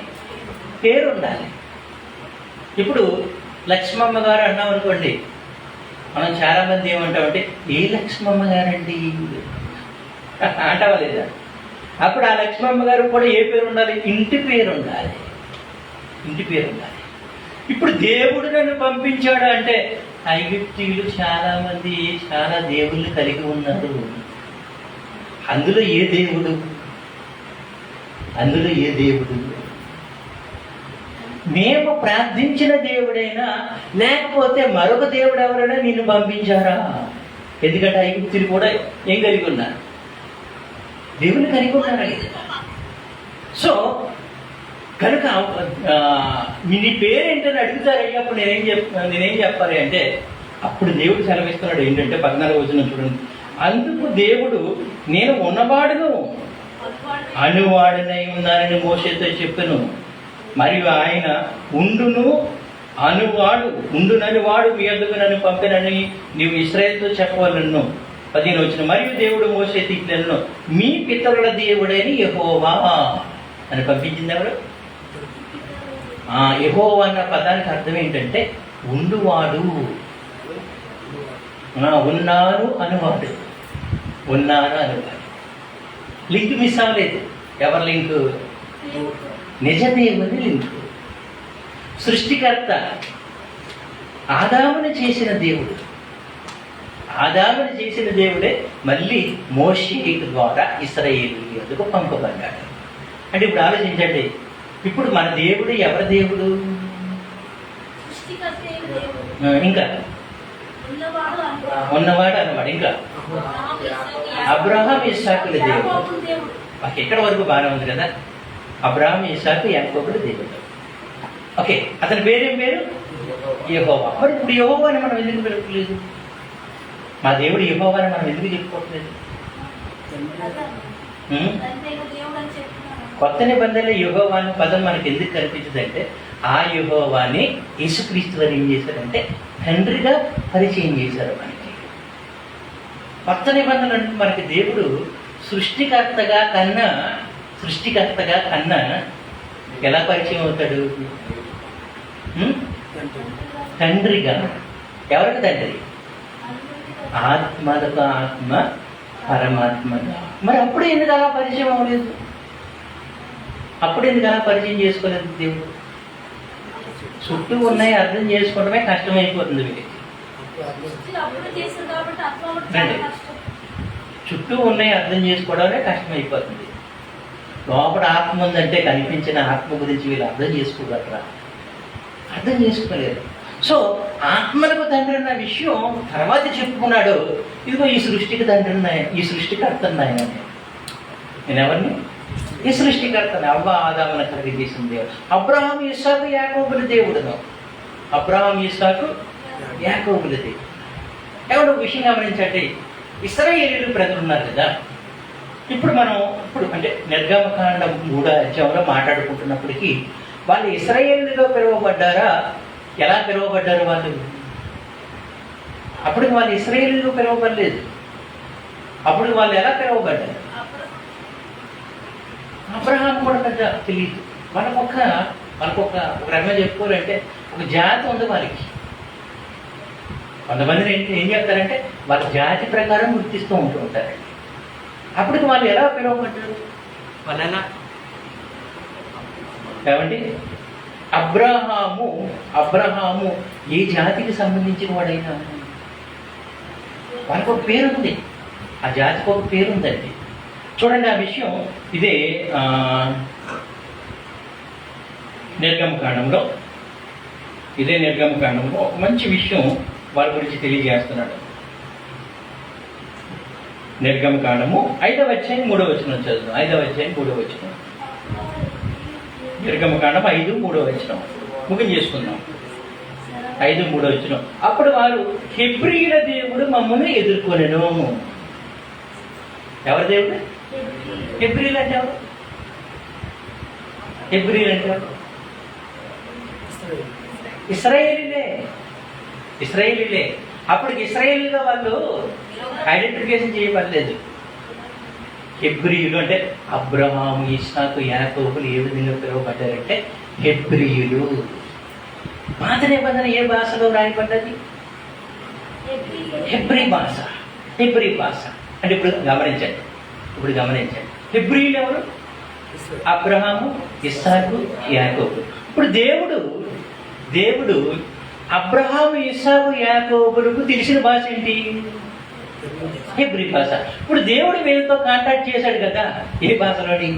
పేరుండాలి. ఇప్పుడు లక్ష్మమ్మ గారు అన్నాం అనుకోండి, మనం చాలామంది ఏమంటామంటే ఏ లక్ష్మమ్మ గారండి అంటావా లేదా? అప్పుడు ఆ లక్ష్మమ్మ గారు కూడా ఏ పేరు ఉండాలి? ఇంటి పేరు ఉండాలి. ఇప్పుడు దేవుడు నన్ను పంపించాడు అంటే, ఐగుప్తీయులు చాలామంది చాలా దేవుళ్ళు కలిగి ఉన్నారు. అందులో ఏ దేవుడు? మేము ప్రార్థించిన దేవుడైనా లేకపోతే మరొక దేవుడు ఎవరైనా నిన్ను పంపించారా? ఎందుకంటే ఐగుప్తులు కూడా ఏం కలిగి ఉన్నారు? దేవుని కలిగి ఉన్నారు. సో కనుక నీ పేరేంటని అడుగుతారు. అయ్యప్పుడు నేనేం చెప్పాలి అంటే, అప్పుడు దేవుడు సెలవిస్తున్నాడు ఏంటంటే 14వ వచనం చూడండి. అందుకు దేవుడు నేను ఉన్నవాడును అనువాడునై ఉన్నానని మోషేతో చెప్పెను. మరియు ఆయన ఉండునని వాడు మీ యొద్దకు నన్ను పంపినని నీవు ఇశ్రాయేలుతో చెప్పవలను. 15వ వచనం. మరియు దేవుడు మోషేతో ఇట్లనెను, మీ పితరుల దేవుడైన యెహోవా అని పంపించింది ఎవరు? యెహోవా అన్న పదానికి అర్థం ఏంటంటే ఉండువాడు, ఉన్నాను అనువాడు. లింక్ మిస్ అవ్వలేదు. ఎవరి లింకు? నిజదేవుని లింకు. సృష్టికర్త ఆదాముని చేసిన దేవుడే మళ్ళీ మోషే ద్వారా ఇశ్రాయేలు యొద్దకు పంపబడ్డాడు. అంటే ఇప్పుడు ఆలోచించండి, ఇప్పుడు మన దేవుడు ఎవరి దేవుడు? ఇంకా ఉన్నవాడు అన్నవాడు. ఇంకా అబ్రహాం ఇస్సాకుల దేవుడు. మాకు ఎక్కడ వరకు బాగానే ఉంది కదా. అబ్రహాం ఇస్సాకు యాకోబుల దేవుడు. ఓకే, అతని పేరేం పేరు? యెహోవా. మరి ఇప్పుడు యెహోవాని మనం ఎందుకు పిలవట్లేదు? మా దేవుడు యెహోవాని మనం ఎందుకు చెప్పుకోవట్లేదు? కొత్త నిబంధనలో యెహోవాని పదం మనకి ఎందుకు కనిపించదంటే, ఆ యెహోవాని యేసుక్రీస్తు వారు ఏం చేశారంటే తండ్రిగా పరిచయం చేశారు మనకి. కొత్త నిబంధనలు అంటే మనకి దేవుడు సృష్టికర్తగా కన్నా ఎలా పరిచయం అవుతాడు? తండ్రిగా. ఎవరికి తండ్రి? ఆత్మలకు ఆత్మ, పరమాత్మగా. మరి అప్పుడు ఎందుకు అలా పరిచయం అవ్వలేదు? అప్పుడు ఎందుకు అలా పరిచయం చేసుకోలేదు దేవుడు? చుట్టూ ఉన్నాయి అర్థం చేసుకోవడమే కష్టమైపోతుంది వీరికి. చుట్టూ ఉన్నాయి అర్థం చేసుకోవడమే కష్టమైపోతుంది. లోపల ఆత్మ ఉందంటే కనిపించిన ఆత్మ గురించి వీళ్ళు అర్థం చేసుకోగలరా? అర్థం చేసుకోలేరు. సో ఆత్మలకు తండ్రి అన్న విషయం తర్వాత చెప్పుకున్నాడు. ఇదిగో ఈ సృష్టికి తండ్రి ఉన్నాయి, ఈ సృష్టికర్త ఉన్నాయని. నేను ఎవరిని? ఈ సృష్టికర్తను. అవ్వ ఆదామును కలిగి చేసిన దేవుడు. అబ్రహాము ఇస్సాకు యాకోబుల దేవుడును. అబ్రహాము ఇస్సాకు యాకోబుల దేవుడు. ఎవరు విషయం గమనించండి, ఇశ్రాయేలీయులు ప్రజలు ఉన్నారు కదా. ఇప్పుడు అంటే నిర్గమకాండం 3వ అధ్యాయంలో మాట్లాడుకుంటున్నప్పటికీ వాళ్ళు ఇశ్రాయేలీయులుగా పిలువబడ్డారా? ఎలా పిలువబడ్డారు వాళ్ళు? అప్పుడు వాళ్ళు ఇశ్రాయేలీయులుగా పిలువబడలేదు. అప్పుడు వాళ్ళు ఎలా పిలువబడ్డారు? అబ్రహాం కూడా పెద్ద తెలియదు. వాళ్ళకొక రకంగా చెప్పుకోవాలంటే ఒక జాతి ఉంది వాళ్ళకి. కొంతమందిని ఏం చెప్తారంటే వాళ్ళ జాతి ప్రకారం గుర్తిస్తూ ఉంటూ ఉంటారండి. అప్పటికి వాళ్ళు ఎలా పిలువబడ్డారు? వాళ్ళు ఎలా ఏమండి? అబ్రహాము ఏ జాతికి సంబంధించిన వాడైనా వాళ్ళకు ఒక పేరు ఉంది. ఆ జాతికి ఒక పేరు ఉందండి. చూడండి ఆ విషయం ఇదే నిర్గమకాండంలో ఒక మంచి విషయం వారి గురించి తెలియజేస్తున్నాడు. నిర్గమకాండము 5వ అధ్యాయం 3వ వచనం చదువుతాం. 5వ అధ్యాయం 3వ వచనం. నిర్గమకాండం 5:3 వచనం ముగింపు చేసుకుందాం. 5:3 వచనం. అప్పుడు వారు హెబ్రీయుల దేవుడు మమ్మల్ని ఎదుర్కొనెను. ఎవరి దేవుడు? హెబ్రీయులు అంటే ఎవరు? ఇశ్రాయేలీలే. అప్పుడు ఇశ్రాయేలీలో వాళ్ళు ఐడెంటిఫికేషన్ చేయబడలేదు. హెబ్రీయులు అంటే అబ్రహాము, ఇస్సాకు, యాకోబులు ఏ విధంగా పిలువబడ్డారంటే హెబ్రీయులు. పాత నిబంధన ఏ భాషలో రాయబడ్డది? హెబ్రీ భాష. అంటే ఇప్పుడు గమనించండి. హెబ్రీయులు ఎవరు? అబ్రహాము, ఇస్సాకు, యాకోబు. ఇప్పుడు దేవుడు అబ్రహాము, ఇస్సాకు, యాకోబులకు తెలిసిన భాష ఏంటి? హెబ్రీ భాష. ఇప్పుడు దేవుడు వీళ్ళతో కాంటాక్ట్ చేశాడు కదా, ఏ భాషలోని?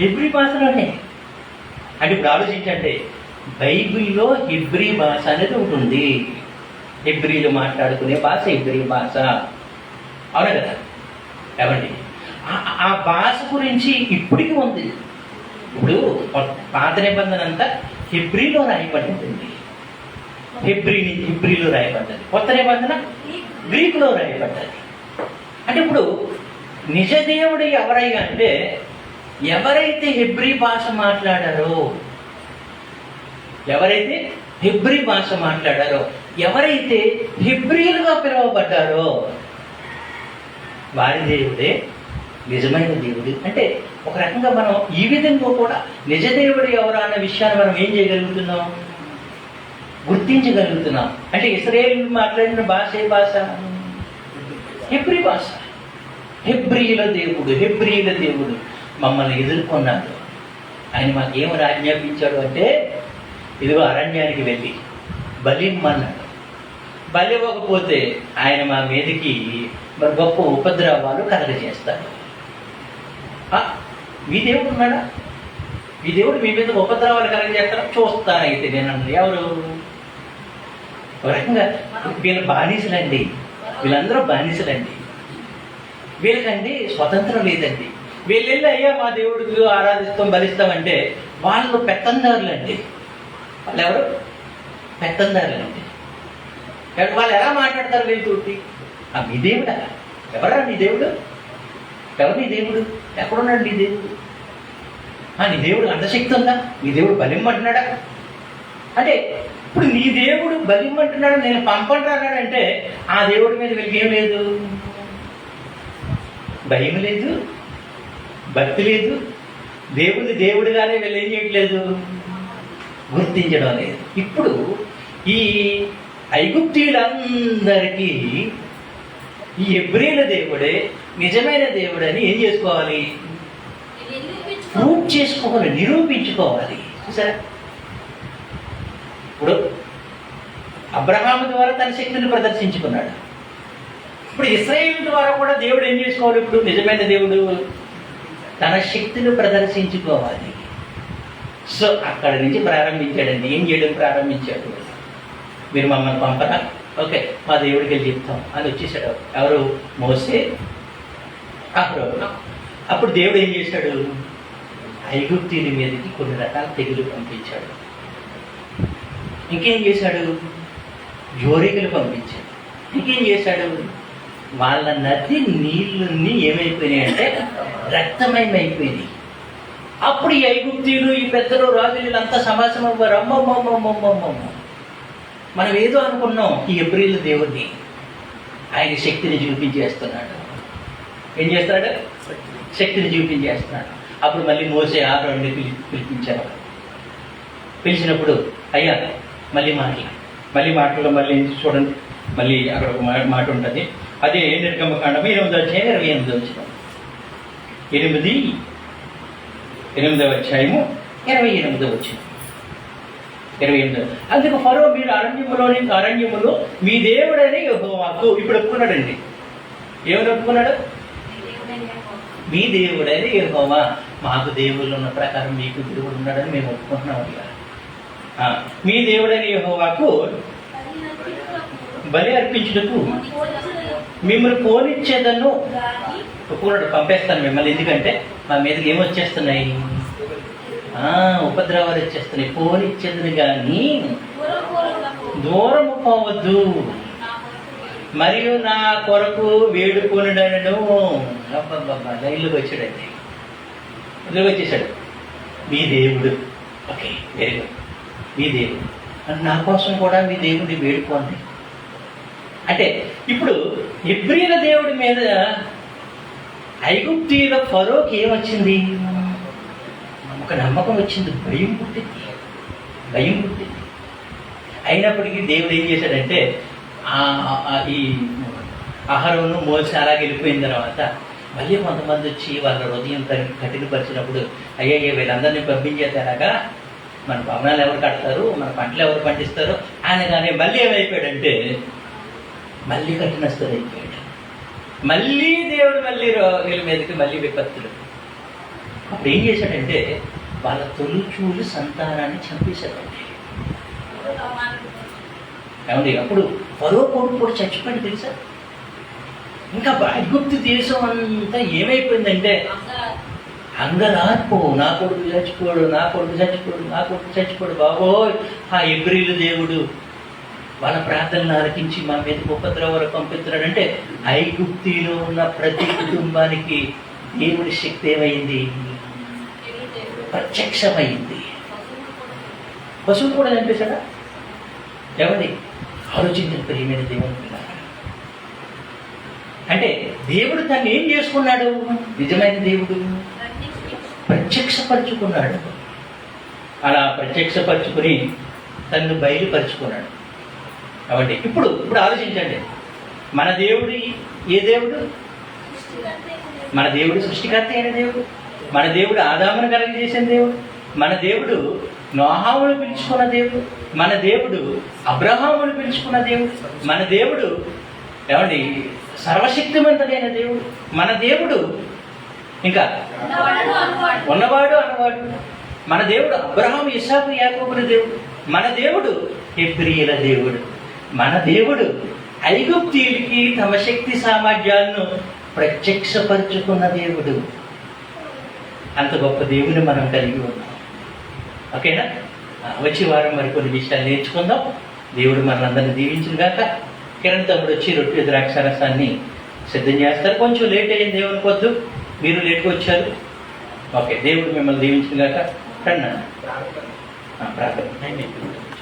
హెబ్రీ భాషలోనే. అంటే ఇప్పుడు ఆలోచించండి, బైబిల్లో హెబ్రీ భాష అనేది ఉంటుంది. హెబ్రీలు మాట్లాడుకునే భాష హెబ్రీ భాష. అవునా కదా? ఏమండి? ఆ భాష గురించి ఇప్పటికీ ఉంది. ఇప్పుడు పాత నిబంధన అంతా హెబ్రీలో రాయబడింది. హెబ్రీలో రాయబడ్డది. కొత్త నిబంధన గ్రీకులో రాయబడ్డది. అంటే ఇప్పుడు నిజదేవుడు ఎవరయ్యా అంటే ఎవరైతే హెబ్రీ భాష మాట్లాడారో, ఎవరైతే హెబ్రీలుగా పిలువబడ్డారో వారి దేవుడే నిజమైన దేవుడు. అంటే ఒక రకంగా మనం ఈ విధంగా కూడా నిజదేవుడు ఎవరు అన్న విషయాన్ని మనం ఏం చేయగలుగుతున్నాం? గుర్తించగలుగుతున్నాం. అంటే ఇశ్రాయేలీయులు మాట్లాడిన భాష ఏ భాష? హెబ్రీ భాష. హెబ్రీయుల దేవుడు మమ్మల్ని ఎదుర్కొన్నాడు. ఆయన మాకేమని ఆజ్ఞాపించాడు అంటే, ఇదిగో అరణ్యానికి వెళ్ళి బలిమ్మన్నాడు. బలి ఇవ్వకపోతే ఆయన మా మీదకి మరి గొప్ప ఉపద్రవాలు కలగజేస్తాడు. మీ దేవుడు ఉన్నాడా? మీ దేవుడు మీ మీద ఉపద్రవాలు కలగజేస్తాడా? చూస్తానైతే నేను అన్నది ఎవరు? ఒక రకంగా వీళ్ళ బానిసలండి. వీళ్ళందరూ బానిసలండి. వీళ్ళకండి స్వతంత్రం లేదండి. వీళ్ళెళ్ళి అయ్యా మా దేవుడికి ఆరాధిస్తాం, బలిస్తామంటే వాళ్ళు పెత్తందారులండి. వాళ్ళు ఎవరు? పెత్తందారులండి. వాళ్ళు ఎలా మాట్లాడతారు వీళ్ళతోటి? మీ దేవుడా? ఎవరా మీ దేవుడు? ఎవరు నీ దేవుడు? ఎక్కడున్నాడు నీ దేవుడు? నీ దేవుడు అంతశక్తి ఉందా? నీ దేవుడు బలిమ్మంటున్నాడా? అంటే ఇప్పుడు నీ దేవుడు బలిమ్మంటున్నాడు, నేను పంపండి అన్నాడంటే ఆ దేవుడి మీద వీళ్ళకి ఏం లేదు, భయం లేదు, భక్తి లేదు, దేవుడు దేవుడిగానే వీళ్ళు ఏం చేయట్లేదు, గుర్తించడం లేదు. ఇప్పుడు ఈ ఐగుప్తీయులందరికీ ఈ హెబ్రీల దేవుడే నిజమైన దేవుడని ఏం చేసుకోవాలి, ప్రూవ్ చేసుకోవాలి, నిరూపించుకోవాలి. చూసారా, ఇప్పుడు అబ్రహాము ద్వారా తన శక్తిని ప్రదర్శించుకున్నాడు. ఇప్పుడు ఇశ్రాయేలు ద్వారా కూడా దేవుడు ఏం చేసుకోవాలి, ఇప్పుడు నిజమైన దేవుడు తన శక్తిని ప్రదర్శించుకోవాలి. సో అక్కడి నుంచి ప్రారంభించాడండి. ఏం చేయడం ప్రారంభించాడు, మీరు మమ్మల్ని పంపరా, ఓకే మా దేవుడికి వెళ్ళి చెప్తాం అని వచ్చేసాడు. ఎవరు? మోసే, అహరోను. అప్పుడు దేవుడు ఏం చేశాడు, ఐగుప్తీయుల మీదకి కొన్ని రకాల తెగులు పంపించాడు. ఇంకేం చేశాడు, జోరికలు పంపించాడు. ఇంకేం చేశాడు, వాళ్ళ నది నీళ్ళన్నీ ఏమైపోయినాయంటే రక్తమయమైపోయినాయి. అప్పుడు ఈ ఐగుప్తీయులు, ఈ పెద్దలు, రాజులు వీళ్ళంతా సమాసం అవ్వారు. అమ్మమ్మమ్మమ్మమ్మమ్మ, మనం ఏదో అనుకున్నాం, ఈ హెబ్రీల దేవుడిని ఆయన శక్తిని చూపించేస్తున్నాడు. ఏం చేస్తాడు, శక్తిని చూపించేస్తున్నాడు. అప్పుడు మళ్ళీ మోసే ఆరోగ్య పిలిపించారు. పిలిచినప్పుడు అయ్యా మళ్ళీ మాటలు మళ్ళీ చూడండి, మళ్ళీ అక్కడ ఒక మాట ఉంటుంది. అదే నిర్గమకాండం 8వ అధ్యాయం 28వ వచనం. 8వ అధ్యాయము 28వ వచనం. 28. అందుకు ఫరో, మీరు అరణ్యములో మీ దేవుడని యెహోవాకు, ఇప్పుడు ఒప్పుకున్నాడండి. ఏమని ఒప్పుకున్నాడు, మీ దేవుడని యెహోవా, మాకు దేవుళ్ళు ఉన్న ప్రకారం మీకు దేవుడు ఉన్నాడని మేము ఒప్పుకుంటున్నాం. మీ దేవుడని యెహోవాకు బలి అర్పించుటకు మిమ్మల్ని పోనిచ్చేదను ఒప్పుకున్నాడు. పంపేస్తాను మిమ్మల్ని, ఎందుకంటే మా మీదకి ఏమొచ్చేస్తున్నాయి, ఉపద్రవాలు వచ్చేస్తున్నాయి. పోనిచ్చేదని కానీ దూరము పోవద్దు, మరియు నా కొరకు వేడుకొనుడనను. లైన్లోకి వచ్చాడండి, ఇందులోకి వచ్చేసాడు. మీ దేవుడు, ఓకే వెరీ గుడ్, మీ దేవుడు నా కోసం కూడా మీ దేవుడిని వేడుకోండి. అంటే ఇప్పుడు హెబ్రీల దేవుడి మీద ఐగుప్తీయుల ఫరోకి ఏమొచ్చింది, ఒక నమ్మకం వచ్చింది, భయం పుట్టింది. అయినప్పటికీ దేవుడు ఏం చేశాడంటే, ఈ అహరోను మోసే అలాగే వెళ్ళిపోయిన తర్వాత మళ్ళీ కొంతమంది వచ్చి వాళ్ళ హృదయం కఠినపరిచినప్పుడు, అయ్యయ్య వీళ్ళందరినీ పంపించేదాకా మన భవనాలు ఎవరు కడతారు, మన పంటలు ఎవరు పండిస్తారు ఆయన. కానీ మళ్ళీ ఏమైపోయాడంటే, మళ్ళీ కఠినస్తుడు అయిపోయాడు. మళ్ళీ దేవుడు మళ్ళీ వీళ్ళ మీదకి మళ్ళీ విపత్తులు. అప్పుడు ఏం చేశాడంటే, వాళ్ళ తొలిచూలు సంతానాన్ని చంపేశాడండి. ఏమండి, అప్పుడు ఫరో కొడుకు కూడా చచ్చిపోయింది తెలుసా. ఇంకా ఐగుప్తు దేశం అంతా ఏమైపోయిందంటే, అంగలార్పు, నా కొడుకు చచ్చిపోడు బాబోయ్. ఆ హెబ్రీలు దేవుడు వాళ్ళ ప్రార్థనలు ఆలకించి మా మీద ఉపద్రవాలు పంపిస్తున్నాడంటే, ఐగుప్తిలో ఉన్న ప్రతి కుటుంబానికి దేవుడి శక్తి ఏమైంది, ప్రత్యక్షమైంది. పశువులు కూడా చంపేశాడా. ఏమండి, ఆలోచించిన ప్రియమైన దేవుని పిల్లలు, అంటే దేవుడు తను ఏం చేసుకున్నాడు, నిజమైన దేవుడు ప్రత్యక్షపరుచుకున్నాడు. అలా ప్రత్యక్షపరుచుకుని తను బయలుపరుచుకున్నాడు. కాబట్టి ఇప్పుడు ఆలోచించండి, మన దేవుడు ఏ దేవుడు, మన దేవుడు సృష్టికర్త అయిన దేవుడు, మన దేవుడు ఆదామును కలుగజేసిన దేవుడు, మన దేవుడు నోహామును పిలుచుకున్న దేవుడు, మన దేవుడు అబ్రహామును పిలుచుకున్న దేవుడు, మన దేవుడు ఏమండి సర్వశక్తిమంతుడైన దేవుడు, మన దేవుడు ఇంకా ఉన్నవాడు అన్నవాడు, మన దేవుడు అబ్రహాము, ఇస్సాకు, యాకోబుల దేవుడు, మన దేవుడు హెబ్రీయుల దేవుడు, మన దేవుడు ఐగుప్తీయులకి తమ శక్తి సామర్థ్యాలను ప్రత్యక్షపరుచుకున్న దేవుడు. అంత గొప్ప దేవుని మనం కలిగి ఉన్నాం. ఓకేనా, వచ్చే వారం మరి కొన్ని విషయాలు నేర్చుకుందాం. దేవుడు మనందరినీ దీవించును గాక. కిరణ్ తమ్ముడు వచ్చి రొట్టె ద్రాక్షారసాన్ని సిద్ధం చేస్తారు. కొంచెం లేట్ అయ్యింది, దేవుని పొద్దు మీరు లేట్గా వచ్చారు. ఓకే, దేవుడు మిమ్మల్ని దీవించిన గాక. రండి. ప్రార్థన.